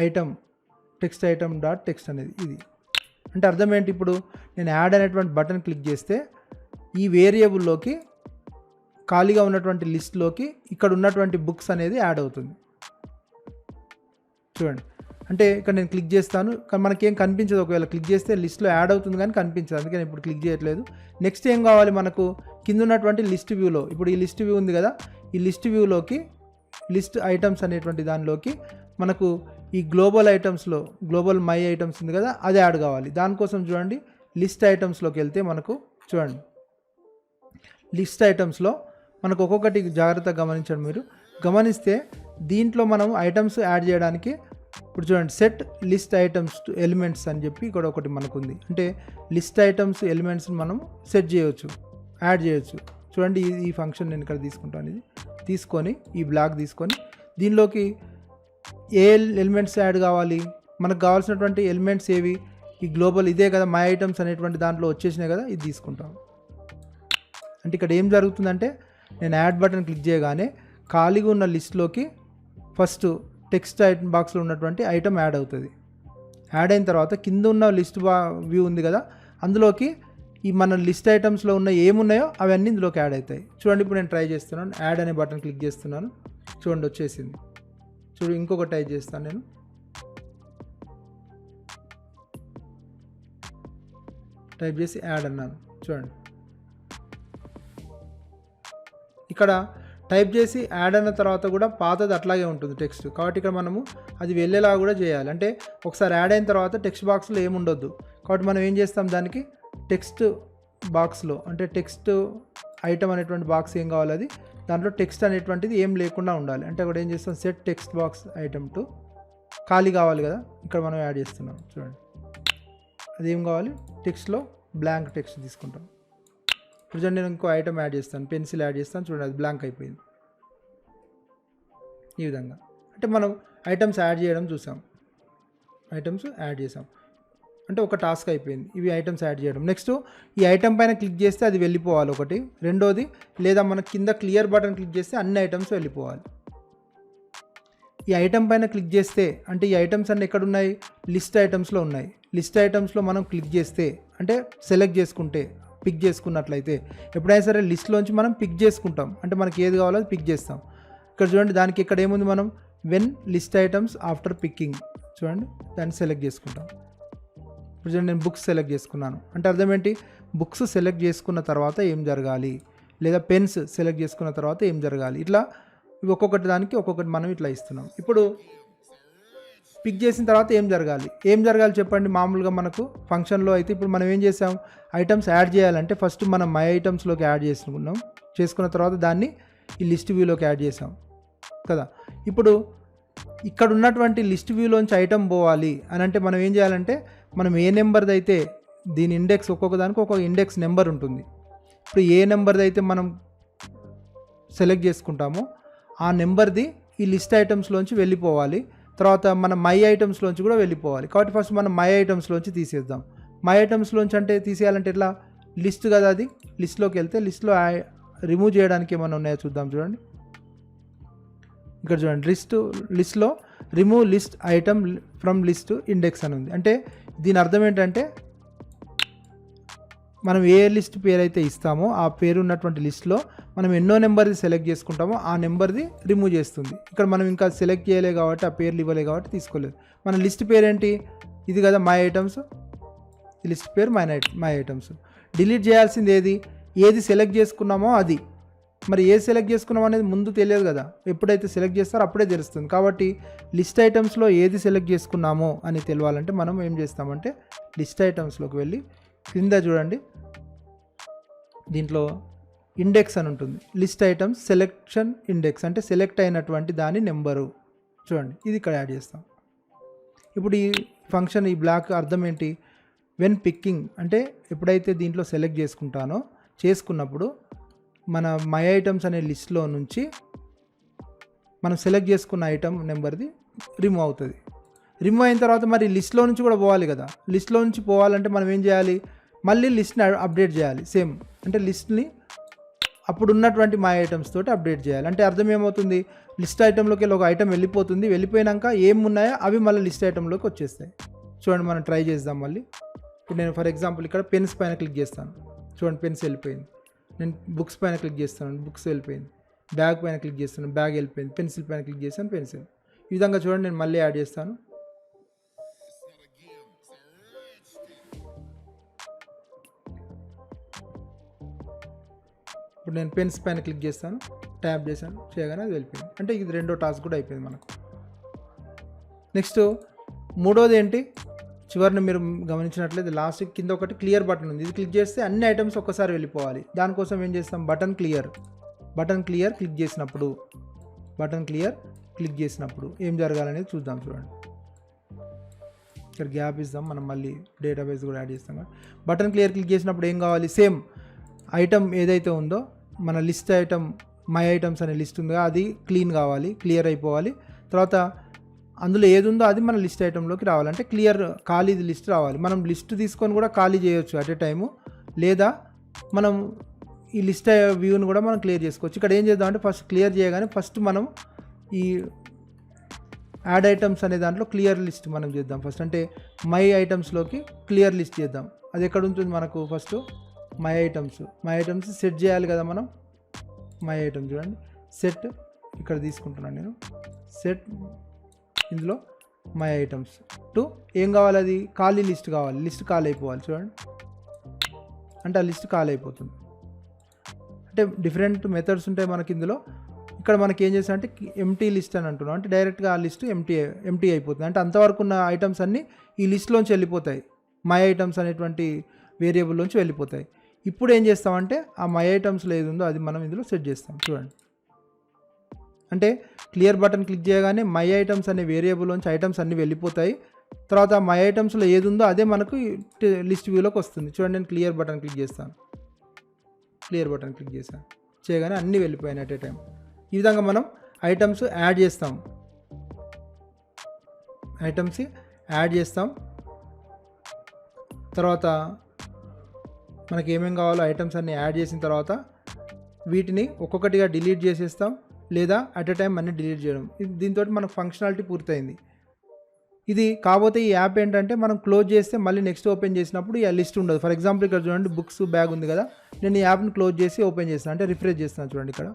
item text item dot text అనేది ఇది. అంటే అర్థం ఏంటి, ఇప్పుడు నేను యాడ్ అనేటువంటి బటన్ క్లిక్ చేస్తే ఈ వేరియబుల్లోకి ఖాళీగా ఉన్నటువంటి లిస్ట్లోకి ఇక్కడ ఉన్నటువంటి బుక్స్ అనేది యాడ్ అవుతుంది. చూడండి, అంటే ఇక్కడ నేను క్లిక్ చేస్తాను కానీ మనకేం కనిపించదు. ఒకవేళ క్లిక్ చేస్తే లిస్ట్లో యాడ్ అవుతుంది కానీ కనిపించదు, అందుకే నేను ఇప్పుడు క్లిక్ చేయట్లేదు. నెక్స్ట్ ఏం కావాలి మనకు, కింద ఉన్నటువంటి లిస్ట్ వ్యూలో, ఇప్పుడు ఈ లిస్ట్ వ్యూ ఉంది కదా, ఈ లిస్ట్ వ్యూలోకి లిస్ట్ ఐటమ్స్ అనేటువంటి దానిలోకి మనకు ఈ గ్లోబల్ ఐటమ్స్లో గ్లోబల్ మై ఐటమ్స్ ఉంది కదా, అది యాడ్ కావాలి. దానికోసం చూడండి లిస్ట్ ఐటమ్స్లోకి వెళ్తే మనకు చూడండి లిస్ట్ ఐటమ్స్లో మనకు ఒక్కొక్కటి జాగ్రత్తగా గమనించండి. మీరు గమనిస్తే దీంట్లో మనం ఐటమ్స్ యాడ్ చేయడానికి ఇప్పుడు చూడండి set list items to elements అని చెప్పి ఇక్కడ ఒకటి మనకు ఉంది. అంటే లిస్ట్ ఐటమ్స్ ఎలిమెంట్స్ని మనం సెట్ చేయవచ్చు, యాడ్ చేయవచ్చు. చూడండి ఈ ఫంక్షన్ నేను ఇక్కడ తీసుకుంటాను. ఇది తీసుకొని ఈ బ్లాక్ తీసుకొని దీనిలోకి ఏ ఎలిమెంట్స్ యాడ్ కావాలి, మనకు కావాల్సినటువంటి ఎలిమెంట్స్ ఏవి, ఈ గ్లోబల్ ఇదే కదా మై ఐటమ్స్ అనేటువంటి దాంట్లో వచ్చేసినాయి కదా, ఇది తీసుకుంటాం. అంటే ఇక్కడ ఏం జరుగుతుందంటే నేను యాడ్ బటన్ క్లిక్ చేయగానే ఖాళీగా ఉన్న లిస్ట్లోకి ఫస్ట్ టెక్స్ట్ ఐటమ్ బాక్స్లో ఉన్నటువంటి ఐటమ్ యాడ్ అవుతుంది. యాడ్ అయిన తర్వాత కింద ఉన్న లిస్ట్ వ్యూ ఉంది కదా, అందులోకి ఈ మన లిస్ట్ ఐటమ్స్లో ఉన్న ఏమున్నాయో అవన్నీ ఇందులోకి యాడ్ అవుతాయి. చూడండి, ఇప్పుడు నేను ట్రై చేస్తున్నాను, యాడ్ అనే బటన్ క్లిక్ చేస్తున్నాను, చూడండి వచ్చేసింది. చూడు ఇంకొక టైప్ చేస్తాను, నేను టైప్ చేసి యాడ్ అన్నాను. చూడండి ఇక్కడ టైప్ చేసి యాడ్ అన్న తర్వాత కూడా పాతది అట్లాగే ఉంటుంది టెక్స్ట్. కాబట్టి ఇక్కడ మనము అది వెళ్ళేలా కూడా చేయాలి. అంటే ఒకసారి యాడ్ అయిన తర్వాత టెక్స్ట్ బాక్స్లో ఏముండొద్దు. కాబట్టి మనం ఏం చేస్తాం, దానికి టెక్స్ట్ బాక్స్లో అంటే టెక్స్ట్ ఐటమ్ అనేటువంటి బాక్స్ ఏం కావాలి, అది దాంట్లో టెక్స్ట్ అనేటువంటిది ఏం లేకుండా ఉండాలి. అంటే అక్కడ ఏం చేస్తాం, set text box item to ఖాళీ కావాలి కదా, ఇక్కడ మనం యాడ్ చేస్తున్నాం చూడండి. అది ఏం కావాలి, టెక్స్ట్లో బ్లాంక్ టెక్స్ట్ తీసుకుంటాం. ఇప్పుడు చూడండి నేను ఇంకో ఐటమ్ యాడ్ చేస్తాను, పెన్సిల్ యాడ్ చేస్తాను చూడండి, అది బ్లాంక్ అయిపోయింది. ఈ విధంగా అంటే మనం ఐటమ్స్ యాడ్ చేయడం చూసాం, ఐటమ్స్ యాడ్ చేసాం అంటే ఒక టాస్క్ అయిపోయింది. ఇవి ఐటమ్స్ యాడ్ చేయడం. నెక్స్ట్ ఈ ఐటమ్ పైన క్లిక్ చేస్తే అది వెళ్ళిపోవాలి ఒకటి. రెండోది, లేదా మన కింద క్లియర్ బటన్ క్లిక్ చేస్తే అన్ని ఐటమ్స్ వెళ్ళిపోవాలి. ఈ ఐటమ్ పైన క్లిక్ చేస్తే అంటే ఈ ఐటమ్స్ అన్నీ ఎక్కడ ఉన్నాయి, లిస్ట్ ఐటమ్స్లో ఉన్నాయి. లిస్ట్ ఐటమ్స్లో మనం క్లిక్ చేస్తే అంటే సెలెక్ట్ చేసుకుంటే, పిక్ చేసుకున్నట్లయితే, ఎప్పుడైనా సరే లిస్ట్లోంచి మనం పిక్ చేసుకుంటాం అంటే మనకి ఏది కావాలో అది పిక్ చేస్తాం. ఇక్కడ చూడండి, దానికి ఇక్కడ ఏముంది, మనం when list items after picking చూడండి, దాన్ని సెలెక్ట్ చేసుకుంటాం. ఇప్పుడు చూడండి నేను బుక్స్ సెలెక్ట్ చేసుకున్నాను అంటే అర్థం ఏంటి, బుక్స్ సెలెక్ట్ చేసుకున్న తర్వాత ఏం జరగాలి, లేదా పెన్స్ సెలెక్ట్ చేసుకున్న తర్వాత ఏం జరగాలి, ఇట్లా ఒక్కొక్కటి దానికి ఒక్కొక్కటి మనం ఇట్లా ఇస్తున్నాం. ఇప్పుడు పిక్ చేసిన తర్వాత ఏం జరగాలి చెప్పండి. మామూలుగా మనకు ఫంక్షన్లో అయితే ఇప్పుడు మనం ఏం చేసాం, ఐటమ్స్ యాడ్ చేయాలంటే ఫస్ట్ మనం మై ఐటమ్స్లోకి యాడ్ చేసుకున్న తర్వాత దాన్ని ఈ లిస్ట్ వ్యూలోకి యాడ్ చేసాం కదా. ఇప్పుడు ఇక్కడ ఉన్నటువంటి లిస్ట్ వ్యూలోంచి ఐటమ్ పోవాలి అని అంటే మనం ఏం చేయాలంటే, మనం ఏ నెంబర్ది అయితే దీని ఇండెక్స్, ఒక్కొక్క దానికి ఒక్కొక్క ఇండెక్స్ నెంబర్ ఉంటుంది. ఇప్పుడు ఏ నెంబర్ది అయితే మనం సెలెక్ట్ చేసుకుంటామో ఆ నెంబర్ది ఈ లిస్ట్ ఐటమ్స్లోంచి వెళ్ళిపోవాలి. తర్వాత మన మై ఐటమ్స్లోంచి కూడా వెళ్ళిపోవాలి. కాబట్టి ఫస్ట్ మనం మై ఐటమ్స్లోంచి తీసేద్దాం. మై ఐటమ్స్లోంచి అంటే తీసేయాలంటే ఎట్లా, లిస్ట్ కదా అది, లిస్ట్లోకి వెళ్తే లిస్ట్లో రిమూవ్ చేయడానికి ఏమైనా ఉన్నాయో చూద్దాం. చూడండి ఇక్కడ చూడండి, లిస్ట్లో remove list item from list index అని ఉంది. అంటే దీని అర్థం ఏంటంటే, మనం ఏ లిస్ట్ పేరు అయితే ఇస్తామో ఆ పేరు ఉన్నటువంటి లిస్ట్లో మనం ఎన్నో నెంబర్ది సెలెక్ట్ చేసుకుంటామో ఆ నెంబర్ది రిమూవ్ చేస్తుంది. ఇక్కడ మనం ఇంకా సెలెక్ట్ చేయలే కాబట్టి, ఆ పేర్లు ఇవ్వలే కాబట్టి తీసుకోలేదు. మన లిస్ట్ పేరు ఏంటి, ఇది కదా మై ఐటమ్స్, ఈ లిస్ట్ పేరు మై ఐటమ్స్. డిలీట్ చేయాల్సింది ఏది సెలెక్ట్ చేసుకున్నామో అది. మరి ఏది సెలెక్ట్ చేసుకున్నాం అనేది ముందు తెలియదు కదా, ఎప్పుడైతే సెలెక్ట్ చేస్తారో అప్పుడే తెలుస్తుంది. కాబట్టి లిస్ట్ ఐటమ్స్లో ఏది సెలెక్ట్ చేసుకున్నామో అని తెలియాలంటే మనం ఏం చేస్తామంటే, లిస్ట్ ఐటమ్స్లోకి వెళ్ళి కింద చూడండి, దీంట్లో ఇండెక్స్ అని ఉంటుంది. లిస్ట్ ఐటమ్స్ సెలెక్షన్ ఇండెక్స్ అంటే సెలెక్ట్ అయినటువంటి దాని నెంబరు చూడండి, ఇది ఇక్కడ యాడ్ చేస్తాం. ఇప్పుడు ఈ ఫంక్షన్, ఈ బ్లాక్ అర్థం ఏంటి, వెన్ పికింగ్ అంటే ఎప్పుడైతే దీంట్లో సెలెక్ట్ చేసుకున్నప్పుడు మన మై ఐటమ్స్ అనే లిస్ట్లో నుంచి మనం సెలెక్ట్ చేసుకున్న ఐటమ్ నెంబర్ది రిమూవ్ అవుతుంది. రిమూవ్ అయిన తర్వాత మరి లిస్ట్లో నుంచి కూడా పోవాలి కదా. లిస్ట్లో నుంచి పోవాలంటే మనం ఏం చేయాలి, మళ్ళీ లిస్ట్ని అప్డేట్ చేయాలి. సేమ్ అంటే లిస్ట్ని అప్పుడు ఉన్నటువంటి మై ఐటమ్స్ తోటి అప్డేట్ చేయాలి. అంటే అర్థం ఏమవుతుంది, లిస్ట్ ఐటెంలోకి వెళ్ళి ఒక ఐటమ్ వెళ్ళిపోతుంది, వెళ్ళిపోయినాక ఏమున్నాయో అవి మళ్ళీ లిస్ట్ ఐటెంలోకి వచ్చేస్తాయి. చూడండి మనం ట్రై చేద్దాం మళ్ళీ. ఇప్పుడు నేను ఫర్ ఎగ్జాంపుల్ ఇక్కడ పెన్స్ పైన క్లిక్ చేస్తాను, చూడండి పెన్స్ వెళ్ళిపోయింది. నేను బుక్స్ పైన క్లిక్ చేస్తాను, బుక్స్ వెళ్ళిపోయింది. బ్యాగ్ పైన క్లిక్ చేస్తాను, బ్యాగ్ వెళ్ళిపోయింది. పెన్సిల్ పైన క్లిక్ చేస్తాను, పెన్సిల్. ఈ విధంగా చూడండి నేను మళ్ళీ యాడ్ చేస్తాను. ఇప్పుడు నేను పెన్స్ పైన క్లిక్ చేస్తాను, ట్యాప్ చేశాను, చేయగానే అది వెళ్ళిపోయింది. అంటే ఇది రెండో టాస్క్ కూడా అయిపోయింది మనకు. నెక్స్ట్ మూడోది ఏంటి, చివరిని మీరు గమనించినట్లయితే లాస్ట్ కింద ఒకటి క్లియర్ బటన్ ఉంది. ఇది క్లిక్ చేస్తే అన్ని ఐటమ్స్ ఒక్కసారి వెళ్ళిపోవాలి. దానికోసం ఏం చేస్తాం, బటన్ క్లియర్ క్లిక్ చేసినప్పుడు ఏం జరగాలనేది చూద్దాం. చూడండి ఇక్కడ గ్యాప్ ఇస్తాం, మనం మళ్ళీ డేటాబేస్ కూడా యాడ్ చేస్తాం. బటన్ క్లియర్ క్లిక్ చేసినప్పుడు ఏం కావాలి, సేమ్ ఐటమ్ ఏదైతే ఉందో మన లిస్ట్ ఐటమ్ మై ఐటమ్స్ అనే లిస్ట్ ఉందో అది క్లియర్ అయిపోవాలి. తర్వాత అందులో ఏది ఉందో అది మన లిస్ట్ ఐటెంలోకి రావాలంటే ఖాళీ లిస్ట్ రావాలి. మనం లిస్ట్ తీసుకొని కూడా ఖాళీ చేయొచ్చు అట్ ఏ టైము, లేదా మనం ఈ లిస్ట్ వ్యూని కూడా మనం క్లియర్ చేసుకోవచ్చు. ఇక్కడ ఏం చేద్దాం అంటే, ఫస్ట్ క్లియర్ చేయగానే ఫస్ట్ మనం ఈ యాడ్ ఐటమ్స్ అనే దాంట్లో క్లియర్ లిస్ట్ మనం చేద్దాం ఫస్ట్. అంటే మై ఐటమ్స్లోకి క్లియర్ లిస్ట్ చేద్దాం. అది ఎక్కడ ఉంటుంది మనకు, ఫస్ట్ మై ఐటమ్స్ సెట్ చేయాలి కదా మనం. మై ఐటమ్ చూడండి, సెట్ ఇక్కడ తీసుకుంటున్నాను నేను, సెట్ ఇందులో మై ఐటమ్స్ టు ఏం కావాలి, అది ఖాళీ లిస్ట్ కావాలి. లిస్ట్ ఖాళీ అయిపోవాలి చూడండి, అంటే ఆ లిస్ట్ ఖాళీ అయిపోతుంది. అంటే డిఫరెంట్ మెథడ్స్ ఉంటాయి మనకి ఇందులో. ఇక్కడ మనకి ఏం చేస్తాం అంటే ఎంటీ లిస్ట్ అని అంటున్నాం, అంటే డైరెక్ట్గా ఆ లిస్ట్ ఎంటీ అయిపోతుంది. అంటే అంతవరకు ఉన్న ఐటమ్స్ అన్నీ ఈ లిస్ట్లోంచి వెళ్ళిపోతాయి, మై ఐటమ్స్ అనేటువంటి వేరియబుల్లోంచి వెళ్ళిపోతాయి. ఇప్పుడు ఏం చేస్తామంటే ఆ మై ఐటమ్స్లో ఏది ఉందో అది మనం ఇందులో సెట్ చేస్తాం. చూడండి, అంటే క్లియర్ బటన్ క్లిక్ చేయగానే మై ఐటమ్స్ అనే వేరియబుల్లోంచి ఐటమ్స్ అన్నీ వెళ్ళిపోతాయి. తర్వాత మై ఐటమ్స్లో ఏది ఉందో అదే మనకు లిస్ట్ వ్యూలోకి వస్తుంది. చూడండి, నేను క్లియర్ బటన్ క్లిక్ చేస్తాను, క్లియర్ బటన్ క్లిక్ చేశాను, చేయగానే అన్నీ వెళ్ళిపోయాయి అట్ ఏ టైం. ఈ విధంగా మనం ఐటమ్స్ యాడ్ చేస్తాం, ఐటమ్స్ యాడ్ చేస్తాం. తర్వాత మనకి ఏమేం కావాలో ఐటమ్స్ అన్నీ యాడ్ చేసిన తర్వాత వీటిని ఒక్కొక్కటిగా డిలీట్ చేసేస్తాం, లేదా అట్ ఏ టైం అన్నీ డిలీట్ చేయడం. దీంతో మనకు ఫంక్షనాలిటీ పూర్తయింది. ఇది కాకపోతే ఈ యాప్ ఏంటంటే మనం క్లోజ్ చేస్తే మళ్ళీ నెక్స్ట్ ఓపెన్ చేసినప్పుడు ఈ లిస్ట్ ఉండదు. ఫర్ ఎగ్జాంపుల్ ఇక్కడ చూడండి, బుక్స్ బ్యాగ్ ఉంది కదా, నేను ఈ యాప్ని క్లోజ్ చేసి ఓపెన్ చేస్తాను, అంటే రిఫ్రెష్ చేస్తాను. చూడండి, ఇక్కడ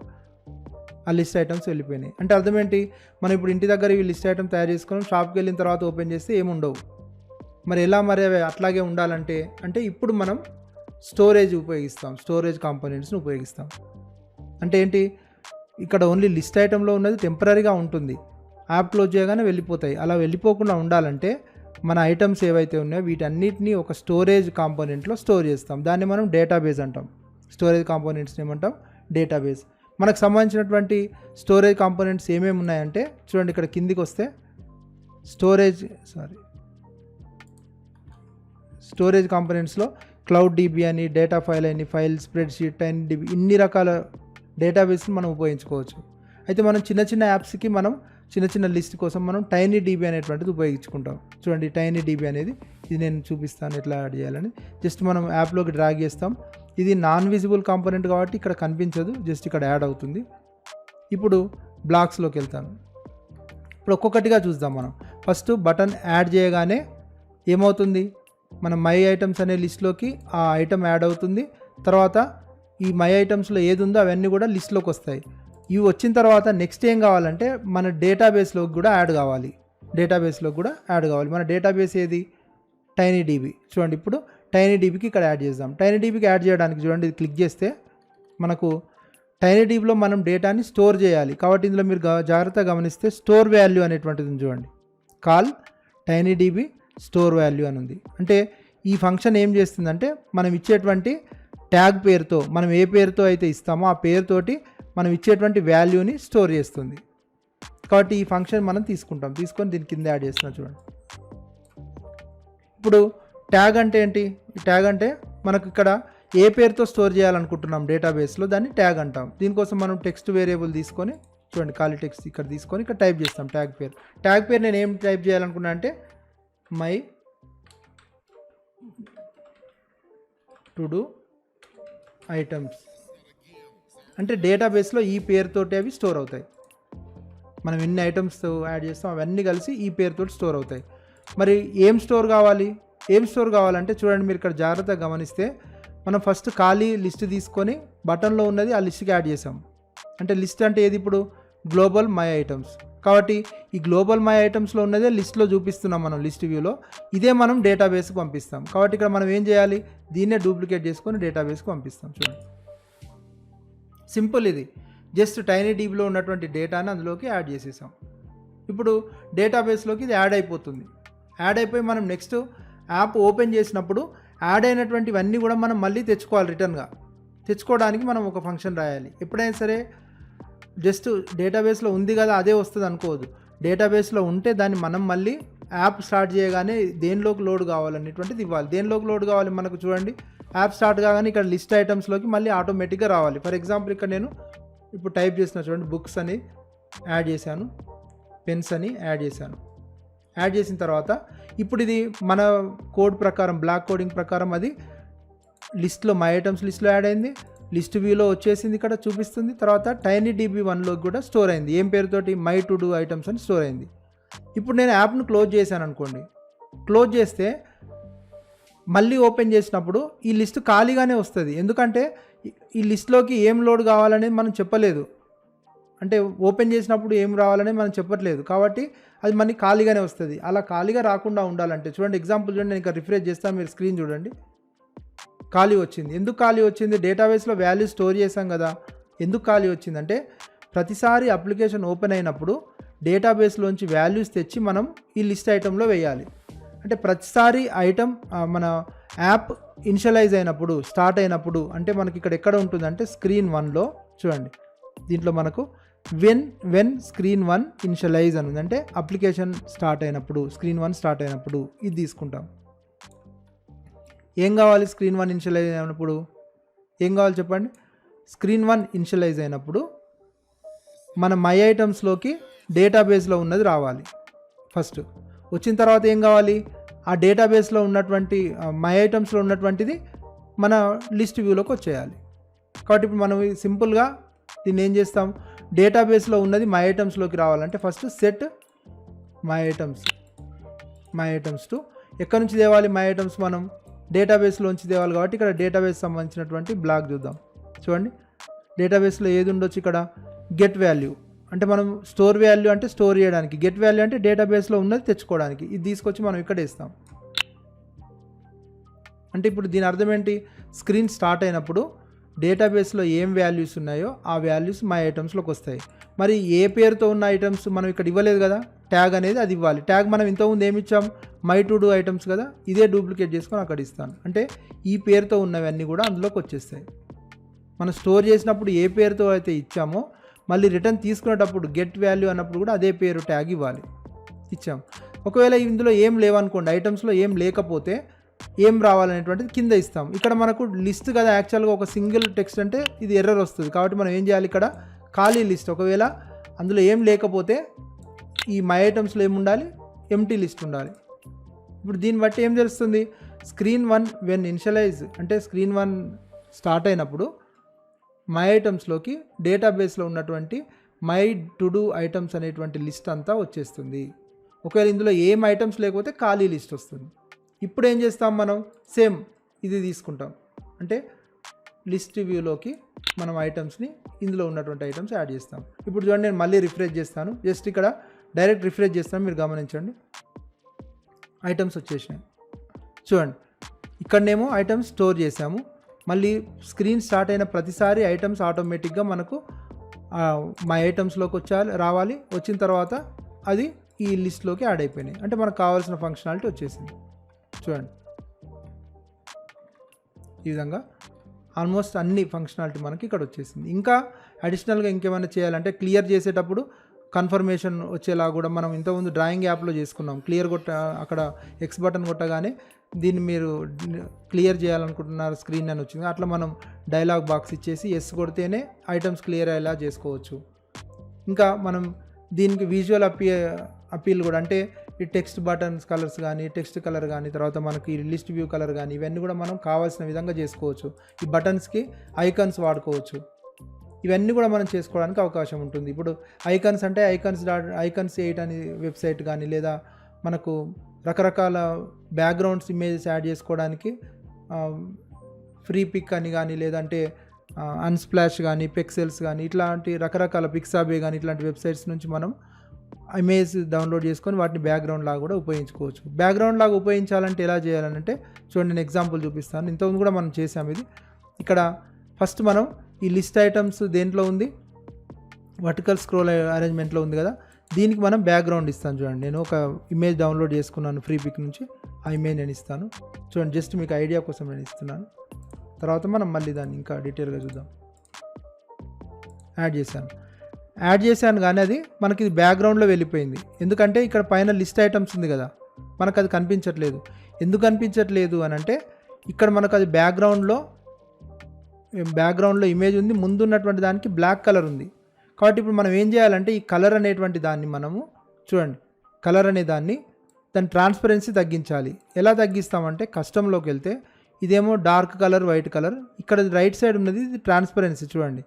ఆ లిస్ట్ ఐటమ్స్ వెళ్ళిపోయినాయి. అంటే అర్థం ఏంటి, మనం ఇప్పుడు ఇంటి దగ్గర ఈ లిస్ట్ ఐటమ్ తయారు చేసుకొని షాప్కి వెళ్ళిన తర్వాత ఓపెన్ చేస్తే ఏముండవు. మరి ఎలా మరి అవి అట్లాగే ఉండాలంటే, అంటే ఇప్పుడు మనం స్టోరేజ్ ఉపయోగిస్తాం, స్టోరేజ్ కాంపోనెంట్స్ని ఉపయోగిస్తాం. అంటే ఏంటి, ఇక్కడ ఓన్లీ లిస్ట్ ఐటంలో ఉన్నది టెంపరీగా ఉంటుంది, యాప్ క్లోజ్ చేయగానే వెళ్ళిపోతాయి. అలా వెళ్ళిపోకుండా ఉండాలంటే మన ఐటమ్స్ ఏవైతే ఉన్నాయో వీటన్నిటిని ఒక స్టోరేజ్ కాంపోనెంట్లో స్టోర్ చేస్తాం. దాన్ని మనం డేటాబేస్ అంటాం. స్టోరేజ్ కాంపోనెంట్స్ని ఏమంటాం, డేటాబేస్. మనకు సంబంధించినటువంటి స్టోరేజ్ కాంపోనెంట్స్ ఏమేమి ఉన్నాయంటే చూడండి, ఇక్కడ కిందికి వస్తే స్టోరేజ్ కాంపోనెంట్స్లో క్లౌడ్ డీబీ అని, డేటా ఫైల్ అని, ఫైల్ స్ప్రెడ్షీట్, టైనీడీబీ, ఇన్ని రకాల డేటాబేస్ని మనం ఉపయోగించుకోవచ్చు. అయితే మనం చిన్న చిన్న యాప్స్కి మనం చిన్న లిస్ట్ కోసం మనం టైనీడీబీ అనేటువంటిది ఉపయోగించుకుంటాం. చూడండి, టైనీడీబీ అనేది ఇది నేను చూపిస్తాను ఎట్లా యాడ్ చేయాలని. జస్ట్ మనం యాప్లోకి డ్రాగ్ చేస్తాం. ఇది నాన్ విజిబుల్ కాంపోనెంట్ కాబట్టి ఇక్కడ కనిపించదు, జస్ట్ ఇక్కడ యాడ్ అవుతుంది. ఇప్పుడు బ్లాక్స్లోకి వెళ్తాను. ఇప్పుడు ఒక్కొక్కటిగా చూద్దాం. మనం ఫస్ట్ బటన్ యాడ్ చేయగానే ఏమవుతుంది, మన మై ఐటమ్స్ అనే లిస్ట్లోకి ఆ ఐటమ్ యాడ్ అవుతుంది. తర్వాత ఈ మై ఐటమ్స్లో ఏది ఉందో అవన్నీ కూడా లిస్ట్లోకి వస్తాయి. ఇవి వచ్చిన తర్వాత నెక్స్ట్ ఏం కావాలంటే మన డేటాబేస్లోకి కూడా యాడ్ కావాలి, మన డేటాబేస్ ఏది, టైనీడీబీ. చూడండి, ఇప్పుడు టైనీడీబీకి ఇక్కడ యాడ్ చేద్దాం. టైనీడీబీకి యాడ్ చేయడానికి చూడండి, ఇది క్లిక్ చేస్తే మనకు టైనీడీబీలో మనం డేటాని స్టోర్ చేయాలి. కాబట్టి ఇందులో మీరు జాగ్రత్తగా గమనిస్తే స్టోర్ వాల్యూ అనేటువంటిది ఉంది చూడండి, కాల్ టైనీడీబీ స్టోర్ వాల్యూ అని ఉంది. అంటే ఈ ఫంక్షన్ ఏం చేస్తుందంటే మనం ఇచ్చేటువంటి ట్యాగ్ పేరుతో, మనం ఏ పేరుతో అయితే ఇస్తామో ఆ పేరుతోటి మనం ఇచ్చేటువంటి వాల్యూని స్టోర్ చేస్తుంది. కాబట్టి ఈ ఫంక్షన్ మనం తీసుకొని దీని కింద యాడ్ చేస్తున్నాం. చూడండి, ఇప్పుడు ట్యాగ్ అంటే ఏంటి, ఈ ట్యాగ్ అంటే మనకు ఇక్కడ ఏ పేరుతో స్టోర్ చేయాలనుకుంటున్నాం డేటాబేస్లో దాన్ని ట్యాగ్ అంటాం. దీనికోసం మనం టెక్స్ట్ వేరియబుల్ తీసుకొని, చూడండి ఖాళీ టెక్స్ట్ ఇక్కడ తీసుకొని ఇక్కడ టైప్ చేస్తాం ట్యాగ్ పేరు నేను ఏం టైప్ చేయాలనుకున్నా అంటే మై టు డూ ఐటమ్స్, అంటే డేటాబేస్లో ఈ పేరుతోటి అవి స్టోర్ అవుతాయి. మనం ఎన్ని ఐటమ్స్ యాడ్ చేస్తాం అవన్నీ కలిసి ఈ పేరుతో స్టోర్ అవుతాయి. మరి ఏం స్టోర్ కావాలంటే చూడండి, మీరు ఇక్కడ జాగ్రత్తగా గమనిస్తే మనం ఫస్ట్ ఖాళీ లిస్ట్ తీసుకొని బటన్లో ఉన్నది ఆ లిస్ట్కి యాడ్ చేసాం. అంటే లిస్ట్ అంటే ఏది, ఇప్పుడు గ్లోబల్ మై ఐటమ్స్. కాబట్టి ఈ గ్లోబల్ మై ఐటమ్స్లో ఉన్నదే లిస్ట్లో చూపిస్తున్నాం మనం లిస్ట్ వ్యూలో, ఇదే మనం డేటాబేస్కి పంపిస్తాం. కాబట్టి ఇక్కడ మనం ఏం చేయాలి, దీన్నే డూప్లికేట్ చేసుకొని డేటాబేస్కి పంపిస్తాం. చూడండి, సింపుల్. ఇది జస్ట్ టైనీడీబీలో ఉన్నటువంటి డేటాని అందులోకి యాడ్ చేసేసాం. ఇప్పుడు డేటాబేస్లోకి ఇది యాడ్ అయిపోతుంది. యాడ్ అయిపోయి మనం నెక్స్ట్ యాప్ ఓపెన్ చేసినప్పుడు యాడ్ అయినటువంటివన్నీ కూడా మనం మళ్ళీ తెచ్చుకోవాలి. రిటర్న్గా తెచ్చుకోవడానికి మనం ఒక ఫంక్షన్ రాయాలి. ఎప్పుడైనా సరే జస్ట్ డేటాబేస్లో ఉంది కదా అదే వస్తుంది అనుకోవద్దు. డేటాబేస్లో ఉంటే దాన్ని మనం మళ్ళీ యాప్ స్టార్ట్ చేయగానే దేనిలోకి లోడ్ కావాలనేటువంటిది ఇవ్వాలి. దేనిలోకి లోడ్ కావాలి మనకు చూడండి, యాప్ స్టార్ట్ కాగానే ఇక్కడ లిస్ట్ ఐటమ్స్లోకి మళ్ళీ ఆటోమేటిక్గా రావాలి. ఫర్ ఎగ్జాంపుల్ ఇక్కడ నేను ఇప్పుడు టైప్ చేసిన చూడండి, బుక్స్ అని యాడ్ చేశాను, పెన్స్ అని యాడ్ చేశాను. యాడ్ చేసిన తర్వాత ఇప్పుడు ఇది మన కోడ్ ప్రకారం, బ్లాక్ కోడింగ్ ప్రకారం అది లిస్ట్లో మై ఐటమ్స్ లిస్ట్లో యాడ్ అయింది, లిస్ట్ వ్యూలో వచ్చేసింది, ఇక్కడ చూపిస్తుంది. తర్వాత టైనీడీబీ 1లోకి కూడా స్టోర్ అయింది. ఏం పేరుతోటి, మై టు డూ ఐటమ్స్ అని స్టోర్ అయింది. ఇప్పుడు నేను యాప్ను క్లోజ్ చేశాను అనుకోండి, క్లోజ్ చేస్తే మళ్ళీ ఓపెన్ చేసినప్పుడు ఈ లిస్ట్ ఖాళీగానే వస్తుంది. ఎందుకంటే ఈ లిస్ట్లోకి ఏం లోడ్ కావాలనేది మనం చెప్పలేదు, అంటే ఓపెన్ చేసినప్పుడు ఏం రావాలని మనం చెప్పట్లేదు. కాబట్టి అది మనకి ఖాళీగానే వస్తుంది. అలా ఖాళీగా రాకుండా ఉండాలంటే చూడండి, ఎగ్జాంపుల్ చూడండి, నేను ఇక్కడ రిఫ్రెష్ చేస్తాను, మీరు స్క్రీన్ చూడండి, ఖాళీ వచ్చింది. ఎందుకు ఖాళీ వచ్చింది, డేటాబేస్లో వాల్యూ స్టోర్ చేసాం కదా, ఎందుకు ఖాళీ వచ్చిందంటే ప్రతిసారి అప్లికేషన్ ఓపెన్ అయినప్పుడు డేటాబేస్లోంచి వాల్యూస్ తెచ్చి మనం ఈ లిస్ట్ ఐటెంలో వేయాలి. అంటే ప్రతిసారి ఐటమ్ మన యాప్ ఇనిషియలైజ్ అయినప్పుడు స్టార్ట్ అయినప్పుడు అంటే మనకి ఇక్కడ ఎక్కడ ఉంటుందంటే స్క్రీన్ 1లో చూడండి, దీంట్లో మనకు వెన్ స్క్రీన్ 1 ఇనిషియలైజ్ అని ఉంది. అంటే అప్లికేషన్ స్టార్ట్ అయినప్పుడు స్క్రీన్ 1 స్టార్ట్ అయినప్పుడు ఇది తీసుకుంటాం. ఏం కావాలి స్క్రీన్ 1 ఇనిషియలైజ్ అయినప్పుడు ఏం కావాలి చెప్పండి. స్క్రీన్ 1 ఇనిషియలైజ్ అయినప్పుడు మన మై ఐటమ్స్లోకి డేటాబేస్లో ఉన్నది రావాలి. ఫస్ట్ వచ్చిన తర్వాత ఏం కావాలి, ఆ డేటాబేస్లో ఉన్నటువంటి మై ఐటమ్స్లో ఉన్నటువంటిది మన లిస్ట్ వ్యూలోకి వచ్చేయాలి. కాబట్టి ఇప్పుడు మనం సింపుల్గా దీన్ని ఏం చేస్తాం, డేటాబేస్లో ఉన్నది మై ఐటమ్స్లోకి రావాలంటే first set my items to ఎక్కడి నుంచి తేవాలి మై ఐటమ్స్, మనం డేటాబేస్లోంచి తేవాలి. కాబట్టి ఇక్కడ డేటాబేస్ సంబంధించినటువంటి బ్లాక్ చూద్దాం. చూడండి డేటాబేస్లో ఏది ఉండొచ్చు, ఇక్కడ గెట్ వాల్యూ అంటే మనం స్టోర్ వాల్యూ అంటే స్టోర్ చేయడానికి, గెట్ వాల్యూ అంటే డేటాబేస్లో ఉన్నది తెచ్చుకోవడానికి. ఇది తీసుకొచ్చి మనం ఇక్కడ వేస్తాం. అంటే ఇప్పుడు దీని అర్థం ఏంటి, స్క్రీన్ స్టార్ట్ అయినప్పుడు డేటాబేస్లో ఏం వాల్యూస్ ఉన్నాయో ఆ వాల్యూస్ మై ఐటమ్స్లోకి వస్తాయి. మరి ఏ పేరుతో ఉన్న ఐటమ్స్ మనం ఇక్కడ ఇవ్వలేదు కదా, ట్యాగ్ అనేది అది ఇవ్వాలి. ట్యాగ్ మనం ఇంతకుముందు ఏమి ఇచ్చాం, మై టు డూ ఐటమ్స్ కదా, ఇదే డూప్లికేట్ చేసుకొని అక్కడ ఇస్తాను. అంటే ఈ పేరుతో ఉన్నవన్నీ కూడా అందులోకి వచ్చేస్తాయి. మనం స్టోర్ చేసినప్పుడు ఏ పేరుతో అయితే ఇచ్చామో మళ్ళీ రిటర్న్ తీసుకునేటప్పుడు గెట్ వాల్యూ అన్నప్పుడు కూడా అదే పేరు ట్యాగ్ ఇవ్వాలి. ఇచ్చాం. ఒకవేళ ఇందులో ఏం లేవనుకోండి, ఐటమ్స్లో ఏం లేకపోతే ఏం రావాలనేటువంటిది కింద ఇస్తాం. ఇక్కడ మనకు లిస్ట్ కదా యాక్చువల్గా ఒక సింగిల్ టెక్స్ట్ అంటే ఇది ఎర్రర్ వస్తుంది. కాబట్టి మనం ఏం చేయాలి, ఇక్కడ ఖాళీ లిస్ట్, ఒకవేళ అందులో ఏం లేకపోతే ఈ మై ఐటమ్స్లో ఏముండాలి, ఎంటీ లిస్ట్ ఉండాలి. ఇప్పుడు దీన్ని బట్టి ఏం తెలుస్తుంది, స్క్రీన్ 1 వెన్ ఇనిషియలైజ్ అంటే స్క్రీన్ 1 స్టార్ట్ అయినప్పుడు మై ఐటమ్స్లోకి డేటాబేస్లో ఉన్నటువంటి మై టు డూ ఐటమ్స్ అనేటువంటి లిస్ట్ అంతా వచ్చేస్తుంది. ఒకవేళ ఇందులో ఏం ఐటమ్స్ లేకపోతే ఖాళీ లిస్ట్ వస్తుంది. ఇప్పుడు ఏం చేస్తాం, మనం సేమ్ ఇది తీసుకుంటాం. అంటే లిస్ట్ వ్యూలోకి మనం ఐటమ్స్ని ఇందులో ఉన్నటువంటి ఐటమ్స్ యాడ్ చేస్తాం. ఇప్పుడు చూడండి నేను మళ్ళీ రిఫ్రెష్ చేస్తాను. జస్ట్ ఇక్కడ డైరెక్ట్ రిఫ్రెష్ చేస్తాను, మీరు గమనించండి ఐటమ్స్ వచ్చేసినాయి. చూడండి ఇక్కడనేమో ఐటమ్స్ స్టోర్ చేసాము. మళ్ళీ స్క్రీన్ స్టార్ట్ అయిన ప్రతిసారి ఐటమ్స్ ఆటోమేటిక్గా మనకు మై ఐటమ్స్లోకి రావాలి. వచ్చిన తర్వాత అది ఈ లిస్ట్లోకి యాడ్ అయిపోయినాయి. అంటే మనకు కావాల్సిన ఫంక్షనాలిటీ వచ్చేసింది. చూడండి ఈ విధంగా ఆల్మోస్ట్ అన్ని ఫంక్షనాలిటీ మనకి ఇక్కడ వచ్చేసింది. ఇంకా అడిషనల్గా ఇంకేమైనా చేయాలంటే క్లియర్ చేసేటప్పుడు కన్ఫర్మేషన్ వచ్చేలా కూడా మనం ఇంతకుముందు డ్రాయింగ్ యాప్లో చేసుకున్నాం. క్లియర్ అక్కడ ఎక్స్ బటన్ కొట్టగానే దీన్ని మీరు క్లియర్ చేయాలనుకుంటున్నారు స్క్రీన్ అని వచ్చింది. అట్లా మనం డైలాగ్ బాక్స్ ఇచ్చేసి ఎస్ కొడితేనే ఐటమ్స్ క్లియర్ అయ్యేలా చేసుకోవచ్చు. ఇంకా మనం దీనికి విజువల్ అపీల్ కూడా, అంటే ఈ టెక్స్ట్ బటన్స్ కలర్స్ కానీ, టెక్స్ట్ కలర్ కానీ, తర్వాత మనకి లిస్ట్ వ్యూ కలర్ కానీ, ఇవన్నీ కూడా మనం కావాల్సిన విధంగా చేసుకోవచ్చు. ఈ బటన్స్కి ఐకాన్స్ వాడుకోవచ్చు. ఇవన్నీ కూడా మనం చేసుకోవడానికి అవకాశం ఉంటుంది. ఇప్పుడు ఐకాన్స్ అంటే ఐకాన్స్ 8 అని వెబ్సైట్ కానీ, లేదా మనకు రకరకాల బ్యాక్గ్రౌండ్స్ ఇమేజెస్ యాడ్ చేసుకోవడానికి ఫ్రీ పిక్ అని కానీ, లేదంటే అన్స్ప్లాష్ కానీ, పిక్సెల్స్ కానీ, ఇట్లాంటి రకరకాల పిక్సాబే కానీ ఇట్లాంటి వెబ్సైట్స్ నుంచి మనం ఇమేజ్ డౌన్లోడ్ చేసుకొని వాటిని బ్యాక్గ్రౌండ్ లాగా కూడా ఉపయోగించుకోవచ్చు. బ్యాక్గ్రౌండ్ లాగా ఉపయోగించాలంటే ఎలా చేయాలంటే చూడండి, నేను ఎగ్జాంపుల్ చూపిస్తాను. ఇంతకుముందు కూడా మనం చేసాము ఇది. ఇక్కడ ఫస్ట్ మనం ఈ లిస్ట్ ఐటమ్స్ దేంట్లో ఉంది, వర్టికల్ స్క్రోల్ అరేంజ్మెంట్లో ఉంది కదా, దీనికి మనం బ్యాక్గ్రౌండ్ ఇస్తాను. చూడండి నేను ఒక ఇమేజ్ డౌన్లోడ్ చేసుకున్నాను ఫ్రీ పిక్ నుంచి, ఆ ఇమేజ్ నేను ఇస్తాను. చూడండి జస్ట్ మీకు ఐడియా కోసం నేను ఇస్తున్నాను. తర్వాత మనం మళ్ళీ దాన్ని ఇంకా డీటెయిల్గా చూద్దాం. యాడ్ చేశాను కానీ అది మనకి ఇది బ్యాక్గ్రౌండ్లో వెళ్ళిపోయింది. ఎందుకంటే ఇక్కడ పైన లిస్ట్ ఐటమ్స్ ఉంది కదా, మనకు అది కనిపించట్లేదు. ఎందుకు కనిపించట్లేదు అని అంటే ఇక్కడ మనకు అది బ్యాక్గ్రౌండ్లో ఇమేజ్ ఉంది, ముందు ఉన్నటువంటి దానికి బ్లాక్ కలర్ ఉంది. కాబట్టి ఇప్పుడు మనం ఏం చేయాలంటే ఈ కలర్ అనేటువంటి దాన్ని మనము చూడండి, కలర్ అనే దాన్ని దాని ట్రాన్స్పరెన్సీ తగ్గించాలి. ఎలా తగ్గిస్తామంటే కస్టమ్లోకి వెళ్తే ఇదేమో డార్క్ కలర్, వైట్ కలర్, ఇక్కడ రైట్ సైడ్ ఉన్నది ఇది ట్రాన్స్పరెన్సీ. చూడండి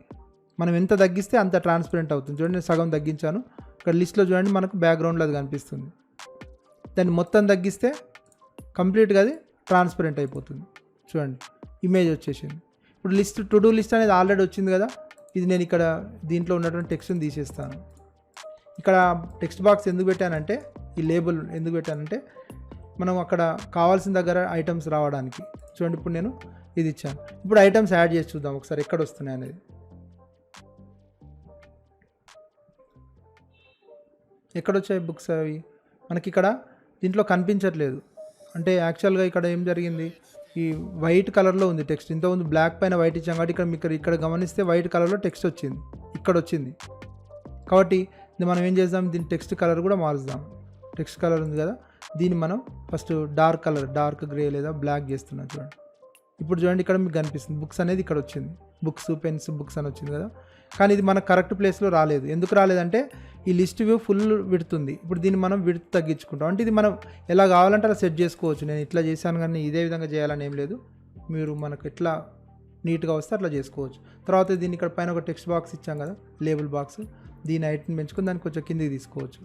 మనం ఎంత తగ్గిస్తే అంత ట్రాన్స్పరెంట్ అవుతుంది. చూడండి నేను సగం తగ్గించాను. ఇక్కడ లిస్ట్లో చూడండి మనకు బ్యాక్గ్రౌండ్లో అది కనిపిస్తుంది. దాన్ని మొత్తం తగ్గిస్తే కంప్లీట్గా అది ట్రాన్స్పరెంట్ అయిపోతుంది. చూడండి ఇమేజ్ వచ్చేసింది. ఇప్పుడు టు డూ లిస్ట్ అనేది ఆల్రెడీ వచ్చింది కదా, ఇది నేను ఇక్కడ దీంట్లో ఉన్నటువంటి టెక్స్ట్ని తీసేస్తాను. ఇక్కడ టెక్స్ట్ బాక్స్ ఎందుకు పెట్టానంటే, ఈ లేబుల్ ఎందుకు పెట్టానంటే మనం అక్కడ కావాల్సిన దగ్గర ఐటమ్స్ రావడానికి. చూడండి ఇప్పుడు నేను ఇది ఇచ్చాను. ఇప్పుడు ఐటమ్స్ యాడ్ చేసి చూద్దాం ఒకసారి ఎక్కడ వస్తున్నాయి అనేది. ఎక్కడొచ్చాయి బుక్స్ అవి మనకి ఇక్కడ దీంట్లో కనిపించట్లేదు. అంటే యాక్చువల్గా ఇక్కడ ఏం జరిగింది, ఈ వైట్ కలర్లో ఉంది టెక్స్ట్. ఇంతకుముందు బ్లాక్ పైన వైట్ ఇచ్చాం కాబట్టి ఇక్కడ గమనిస్తే వైట్ కలర్లో టెక్స్ట్ వచ్చింది, ఇక్కడ వచ్చింది. కాబట్టి మనం ఏం చేద్దాం, దీని టెక్స్ట్ కలర్ కూడా మారుద్దాం. టెక్స్ట్ కలర్ ఉంది కదా, దీన్ని మనం first dark colour, dark grey లేదా బ్లాక్ చేస్తున్నాం చూడండి. ఇప్పుడు చూడండి ఇక్కడ మీకు కనిపిస్తుంది బుక్స్ అనేది ఇక్కడ వచ్చింది, బుక్స్ పెన్స్ బుక్స్ అని వచ్చింది కదా. కానీ ఇది మన కరెక్ట్ ప్లేస్లో రాలేదు. ఎందుకు రాలేదంటే ఈ లిస్ట్ వ్యూ ఫుల్ విడుతుంది. ఇప్పుడు దీన్ని మనం విడుతు తగ్గించుకుంటాం. అంటే ఇది మనం ఎలా కావాలంటే అలా సెట్ చేసుకోవచ్చు. నేను ఇట్లా చేశాను కానీ ఇదే విధంగా చేయాలని ఏం లేదు. మీరు మనకు ఎట్లా నీట్గా వస్తే అట్లా చేసుకోవచ్చు. తర్వాత దీన్ని ఇక్కడ పైన ఒక టెక్స్ట్ బాక్స్ ఇచ్చాం కదా, లేబుల్ బాక్స్, దీని హైట్ని పెంచుకొని దాన్ని కొంచెం కిందికి తీసుకోవచ్చు.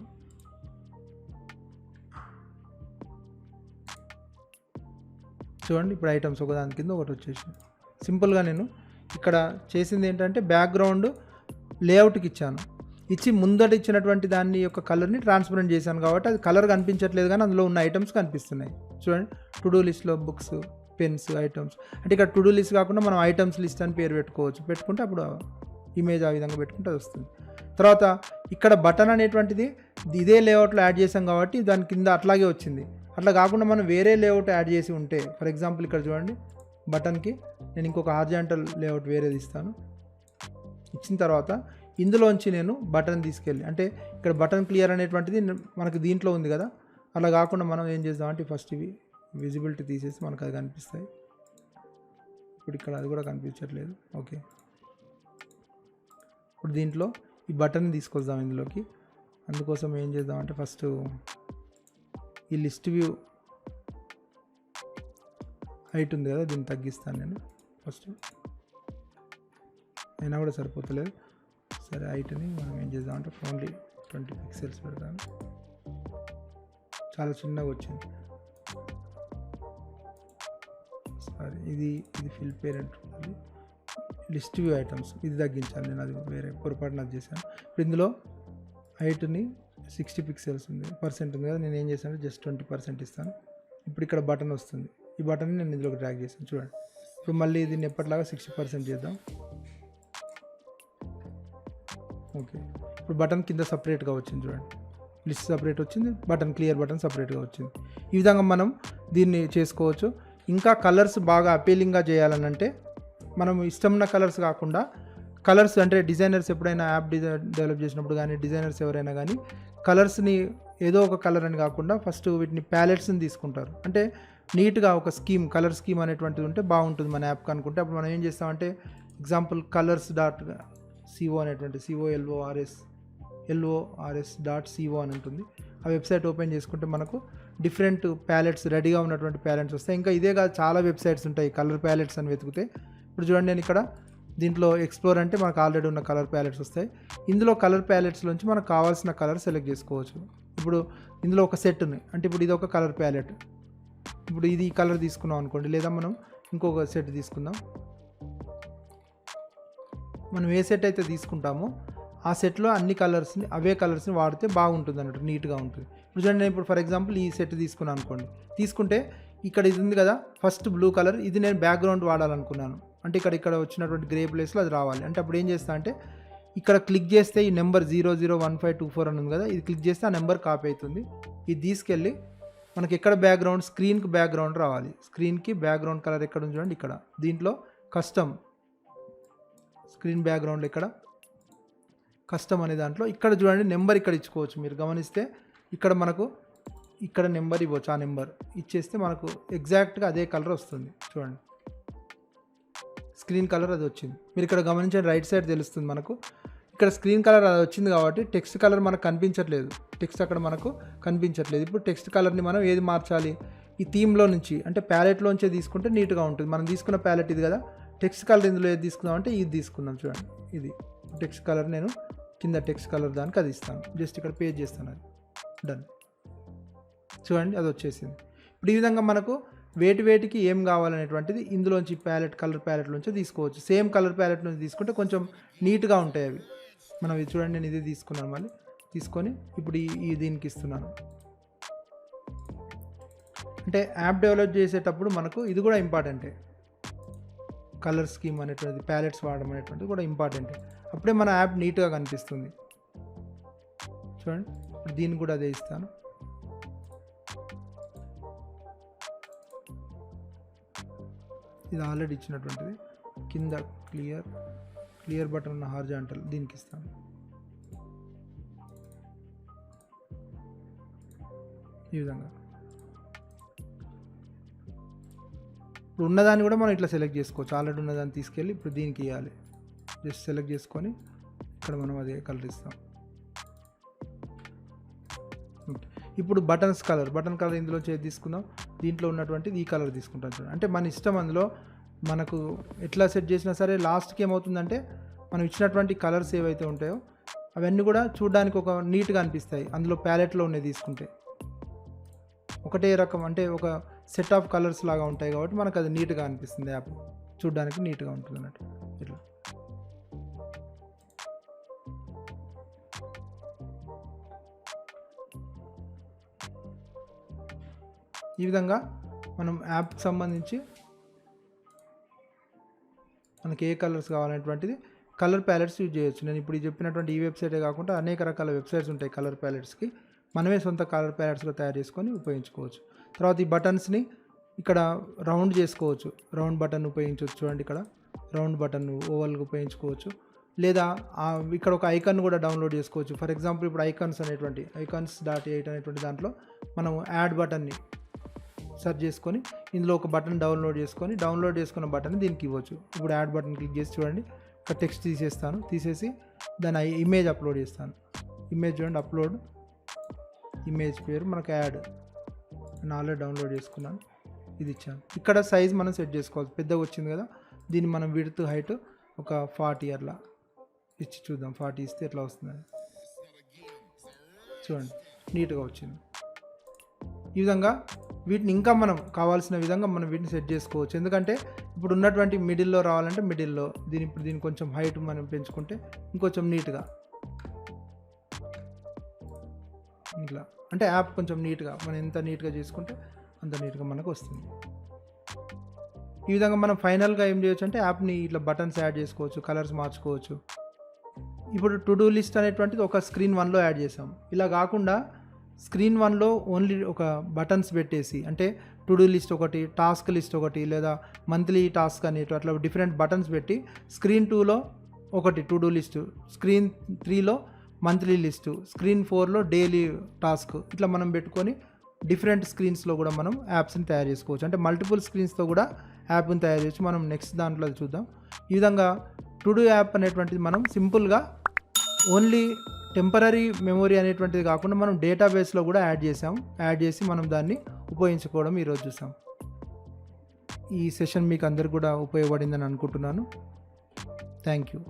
చూడండి ఇప్పుడు ఐటమ్స్ ఒకదాని కింద ఒకటి వచ్చేసింది. సింపుల్గా నేను ఇక్కడ చేసింది ఏంటంటే బ్యాక్గ్రౌండ్ లేఅవుట్కి ఇచ్చాను, ఇచ్చి ముందట ఇచ్చినటువంటి దాన్ని యొక్క కలర్ని ట్రాన్స్పరెంట్ చేశాను కాబట్టి అది కలర్ కనిపించట్లేదు కానీ అందులో ఉన్న ఐటమ్స్ కనిపిస్తున్నాయి. చూడండి టు డూ లిస్ట్లో బుక్స్ పెన్స్ ఐటమ్స్, అంటే ఇక్కడ టు డూ లిస్ట్ కాకుండా మనం ఐటమ్స్ లిస్ట్ అని పేరు పెట్టుకోవచ్చు. పెట్టుకుంటే అప్పుడు ఇమేజ్ ఆ విధంగా పెట్టుకుంటే అది వస్తుంది. తర్వాత ఇక్కడ బటన్ అనేటువంటిది ఇదే లేఅవుట్లో యాడ్ చేసాం కాబట్టి దాని కింద అట్లాగే వచ్చింది. అట్లా కాకుండా మనం వేరే లేఅవుట్ యాడ్ చేసి ఉంటే, ఫర్ ఎగ్జాంపుల్ ఇక్కడ చూడండి బటన్కి నేను ఇంకొక హారిజాంటల్ లేఅవుట్ వేరేది ఇస్తాను. ఇచ్చిన తర్వాత ఇందులోంచి నేను బటన్ తీసుకెళ్ళి, అంటే ఇక్కడ బటన్ క్లియర్ అనేటువంటిది మనకు దీంట్లో ఉంది కదా, అలా కాకుండా మనం ఏం చేద్దామంటే ఫస్ట్ ఇవి విజిబిలిటీ తీసేసి మనకు అది కనిపిస్తాయి. ఇప్పుడు ఇక్కడ అది కూడా కనిపించట్లేదు. ఓకే, ఇప్పుడు దీంట్లో ఈ బటన్ తీసుకొద్దాం ఇందులోకి. అందుకోసం ఏం చేద్దామంటే ఫస్ట్ ఈ లిస్ట్ వ్యూ హైట్ ఉంది కదా, దీన్ని తగ్గిస్తాను నేను ఫస్ట్. అయినా కూడా సరిపోతలేదు. సరే, హైట్ని మనం ఏం చేద్దామంటే ఓన్లీ 20 పిక్సెల్స్ పెడతాను. చాలా చిన్నగా వచ్చింది. సారీ, ఇది fill parent list view items, ఇది తగ్గించాలి నేను, అది వేరే పొరపాటున అది చేశాను. ఇప్పుడు ఇందులో హైట్ని 60 పిక్సెల్స్ ఉంది, పర్సెంట్ ఉంది కదా, నేను ఏం చేశాను జస్ట్ 20% ఇస్తాను. ఇప్పుడు ఇక్కడ బటన్ వస్తుంది, ఈ బటన్ని నేను ఇందులోకి డ్రాగ్ చేశాను. చూడండి ఇప్పుడు మళ్ళీ దీన్ని ఎప్పటిలాగా 60% చేద్దాం. ఓకే, ఇప్పుడు బటన్ కింద సపరేట్గా వచ్చింది. చూడండి లిస్ట్ సపరేట్ వచ్చింది, బటన్ క్లియర్ బటన్ సపరేట్గా వచ్చింది. ఈ విధంగా మనం దీన్ని చేసుకోవచ్చు. ఇంకా కలర్స్ బాగా అపీలింగ్గా చేయాలనంటే మనం ఇష్టం ఉన్న కలర్స్ కాకుండా కలర్స్, అంటే డిజైనర్స్ ఎప్పుడైనా యాప్ డెవలప్ చేసినప్పుడు కానీ డిజైనర్స్ ఎవరైనా కానీ కలర్స్ని ఏదో ఒక కలర్ అని కాకుండా ఫస్ట్ వీటిని ప్యాలెట్స్ని తీసుకుంటారు. అంటే నీట్గా ఒక స్కీమ్, కలర్ స్కీమ్ అనేటువంటిది ఉంటే బాగుంటుంది మన యాప్కి అనుకుంటే, అప్పుడు మనం ఏం చేస్తామంటే ఎగ్జాంపుల్ colors.co అనేటువంటి LORS.co అని ఉంటుంది. ఆ వెబ్సైట్ ఓపెన్ చేసుకుంటే మనకు డిఫరెంట్ ప్యాలెట్స్ రెడీగా ఉన్నటువంటి ప్యాలెట్స్ వస్తాయి. ఇంకా ఇదే కాదు, చాలా వెబ్సైట్స్ ఉంటాయి కలర్ ప్యాలెట్స్ అని వెతికితే. ఇప్పుడు చూడండి నేను ఇక్కడ దీంట్లో ఎక్స్ప్లోర్ అంటే మనకు ఆల్రెడీ ఉన్న కలర్ ప్యాలెట్స్ వస్తాయి. ఇందులో కలర్ ప్యాలెట్స్లోంచి మనకు కావాల్సిన కలర్ సెలెక్ట్ చేసుకోవచ్చు. ఇప్పుడు ఇందులో ఒక సెట్ ఉంది, అంటే ఇప్పుడు ఇది ఒక కలర్ ప్యాలెట్, ఇప్పుడు ఇది ఈ కలర్ తీసుకున్నాం అనుకోండి, లేదా మనం ఇంకొక సెట్ తీసుకుందాం. మనం ఏ సెట్ అయితే తీసుకుంటామో ఆ సెట్లో అన్ని కలర్స్ని, అవే కలర్స్ని వాడితే బాగుంటుంది అన్నట్టు, నీట్గా ఉంటుంది. ఇప్పుడు చూడండి నేను ఇప్పుడు ఫర్ ఎగ్జాంపుల్ ఈ సెట్ తీసుకున్నాను అనుకోండి, తీసుకుంటే ఇక్కడ ఇది ఉంది కదా ఫస్ట్ బ్లూ కలర్, ఇది నేను బ్యాక్గ్రౌండ్ వాడాలనుకున్నాను, అంటే ఇక్కడ వచ్చినటువంటి గ్రే ప్లేస్లో అది రావాలి. అంటే అప్పుడు ఏం చేస్తా అంటే ఇక్కడ క్లిక్ చేస్తే ఈ నెంబర్ 001524 అని ఉంది కదా, ఇది క్లిక్ చేస్తే ఆ నెంబర్ కాపీ అవుతుంది. ఇది తీసుకెళ్ళి మనకి ఎక్కడ బ్యాక్గ్రౌండ్, స్క్రీన్కి బ్యాక్గ్రౌండ్ రావాలి. స్క్రీన్కి బ్యాక్గ్రౌండ్ కలర్ ఎక్కడ ఉంది చూడండి, ఇక్కడ దీంట్లో కస్టమ్ స్క్రీన్ బ్యాక్గ్రౌండ్, ఇక్కడ కస్టమ్ అనే దాంట్లో ఇక్కడ చూడండి నెంబర్ ఇక్కడ ఇచ్చుకోవచ్చు. మీరు గమనిస్తే ఇక్కడ మనకు ఇక్కడ నెంబర్ ఇవ్వచ్చు, ఆ నెంబర్ ఇచ్చేస్తే మనకు ఎగ్జాక్ట్గా అదే కలర్ వస్తుంది. చూడండి స్క్రీన్ కలర్ అది వచ్చింది. మీరు ఇక్కడ గమనించండి, రైట్ సైడ్ తెలుస్తుంది మనకు ఇక్కడ స్క్రీన్ కలర్ అది వచ్చింది కాబట్టి టెక్స్ట్ కలర్ మనకు కనిపించట్లేదు, టెక్స్ట్ అక్కడ మనకు కనిపించట్లేదు. ఇప్పుడు టెక్స్ట్ కలర్ని మనం ఏది మార్చాలి, ఈ థీమ్లో నుంచి అంటే ప్యాలెట్లోంచే తీసుకుంటే నీట్గా ఉంటుంది. మనం తీసుకున్న ప్యాలెట్ ఇది కదా, టెక్స్ట్ కలర్ ఇందులో ఏది తీసుకుందాం అంటే ఇది తీసుకుందాం. చూడండి ఇది టెక్స్ట్ కలర్, నేను కింద టెక్స్ట్ కలర్ దానికి అది ఇస్తాను, జస్ట్ ఇక్కడ పేజ్ చేస్తాను, అది డన్. చూడండి అది వచ్చేసింది. ఇప్పుడు ఈ విధంగా మనకు వేటికి ఏం కావాలనేటువంటిది ఇందులోంచి కలర్ ప్యాలెట్లోంచి తీసుకోవచ్చు. సేమ్ కలర్ ప్యాలెట్ నుంచి తీసుకుంటే కొంచెం నీట్గా ఉంటాయి అవి. మనం ఇది చూడండి, నేను ఇది తీసుకున్నాను, మళ్ళీ తీసుకొని ఇప్పుడు ఈ దీనికి ఇస్తున్నాను. అంటే యాప్ డెవలప్ చేసేటప్పుడు మనకు ఇది కూడా ఇంపార్టెంటే, కలర్ స్కీమ్ అనేటువంటిది, ప్యాలెట్స్ వాడడం అనేటువంటిది కూడా ఇంపార్టెంటే. అప్పుడే మన యాప్ నీట్గా కనిపిస్తుంది. చూడండి దీన్ని కూడా అదే ఇస్తాను. ఇది ఆల్రెడీ ఇచ్చినటువంటిది. కింద క్లియర్ బటన్ ఉన్న హారిజాంటల్ దీనికి ఇస్తాను. ఈ విధంగా ఇప్పుడు ఉన్నదాన్ని కూడా మనం ఇట్లా సెలెక్ట్ చేసుకోవచ్చు. ఆల్రెడీ ఉన్నదాన్ని తీసుకెళ్ళి ఇప్పుడు దీనికి ఇవ్వాలి. జస్ట్ సెలెక్ట్ చేసుకొని ఇక్కడ మనం అదే కలర్ ఇస్తాం. ఇప్పుడు బటన్ కలర్ ఇందులో చేసి తీసుకుందాం. దీంట్లో ఉన్నటువంటిది ఈ కలర్ తీసుకుంటాం చూడండి. అంటే మన ఇష్టం, అందులో మనకు ఎట్లా సెట్ చేసినా సరే లాస్ట్కి ఏమవుతుందంటే మనం ఇచ్చినటువంటి కలర్స్ ఏవైతే ఉంటాయో అవన్నీ కూడా చూడడానికి ఒక నీట్గా అనిపిస్తాయి. అందులో ప్యాలెట్లో ఉన్నాయి తీసుకుంటే ఒకటే రకం, అంటే ఒక సెట్ ఆఫ్ కలర్స్ లాగా ఉంటాయి కాబట్టి మనకు అది నీట్గా అనిపిస్తుంది. యాప్ చూడడానికి నీట్గా ఉంటుంది అన్నట్టు. ఇట్లా ఈ విధంగా మనం యాప్కి సంబంధించి మనకి ఏ కలర్స్ కావాలనేటువంటిది కలర్ ప్యాలెట్స్ యూజ్ చేయొచ్చు. నేను ఇప్పుడు చెప్పినటువంటి ఈ వెబ్సైటే కాకుండా అనేక రకాల వెబ్సైట్స్ ఉంటాయి కలర్ ప్యాలెట్స్కి. మనమే సొంత కలర్ ప్యాలెట్స్గా తయారు చేసుకొని ఉపయోగించుకోవచ్చు. తర్వాత ఈ బటన్స్ని ఇక్కడ రౌండ్ చేసుకోవచ్చు. రౌండ్ బటన్ ఉపయోగించవచ్చు. చూడండి, ఇక్కడ రౌండ్ బటన్ ఓవల్గా ఉపయోగించుకోవచ్చు. లేదా ఇక్కడ ఒక ఐకాన్ కూడా డౌన్లోడ్ చేసుకోవచ్చు. ఫర్ ఎగ్జాంపుల్ ఇప్పుడు icons.8 అనేటువంటి దాంట్లో మనం యాడ్ బటన్ని సెర్చ్ చేసుకొని ఇందులో ఒక బటన్ డౌన్లోడ్ చేసుకున్న బటన్ దీనికి ఇవ్వచ్చు. ఇప్పుడు యాడ్ బటన్ క్లిక్ చేసి చూడండి, ఇక్కడ టెక్స్ట్ తీసేసి దాని ఇమేజ్ అప్లోడ్ చేస్తాను. ఇమేజ్ చూడండి, అప్లోడ్ ఇమేజ్ పేరు మనకు యాడ్. నేను ఆల్రెడీ డౌన్లోడ్ చేసుకున్నాను, ఇది ఇచ్చాను. ఇక్కడ సైజ్ మనం సెట్ చేసుకోవాలి. పెద్దగా వచ్చింది కదా, దీన్ని మనం విడ్త్ హైట్ ఒక 40 అట్లా ఇచ్చి చూద్దాం. 40 ఇస్తే ఎట్లా వస్తుంది చూడండి, నీట్గా వచ్చింది. ఈ విధంగా వీటిని ఇంకా మనం కావాల్సిన విధంగా మనం వీటిని సెట్ చేసుకోవచ్చు. ఎందుకంటే ఇప్పుడు ఉన్నటువంటి మిడిల్లో రావాలంటే మిడిల్లో, దీని కొంచెం హైట్ మనం పెంచుకుంటే ఇంకొంచెం నీట్గా ఇట్లా, అంటే యాప్ కొంచెం నీట్గా మనం ఎంత నీట్గా చేసుకుంటే అంత నీట్గా మనకు వస్తుంది. ఈ విధంగా మనం ఫైనల్గా ఏం చేయొచ్చు అంటే యాప్ని ఇట్లా బటన్స్ యాడ్ చేసుకోవచ్చు, కలర్స్ మార్చుకోవచ్చు. ఇప్పుడు టు డూ లిస్ట్ అనేటువంటిది ఒక స్క్రీన్ 1లో యాడ్ చేసాం. ఇలా కాకుండా స్క్రీన్ 1లో ఓన్లీ ఒక బటన్స్ పెట్టేసి, అంటే టు డూ లిస్ట్ ఒకటి, టాస్క్ లిస్ట్ ఒకటి, లేదా మంత్లీ టాస్క్ అనేటు అట్లా డిఫరెంట్ బటన్స్ పెట్టి స్క్రీన్ 2లో ఒకటి టు డూ లిస్టు, స్క్రీన్ 3లో మంత్లీ లిస్టు, స్క్రీన్ 4లో డైలీ టాస్క్, ఇట్లా మనం పెట్టుకొని డిఫరెంట్ స్క్రీన్స్లో కూడా మనం యాప్స్ని తయారు చేసుకోవచ్చు. అంటే మల్టిపుల్ స్క్రీన్స్తో కూడా యాప్ని తయారు చేయొచ్చు. మనం నెక్స్ట్ దాంట్లో చూద్దాం. ఈ విధంగా టు డూ యాప్ అనేటువంటిది మనం సింపుల్గా ఓన్లీ టెంపరీ మెమొరీ అనేటువంటిది కాకుండా మనం డేటాబేస్లో కూడా యాడ్ చేసి మనం దాన్ని ఉపయోగించుకోవడం ఈరోజు చూసాం. ఈ సెషన్ మీకు అందరు కూడా ఉపయోగపడిందని అనుకుంటున్నాను. Thank you.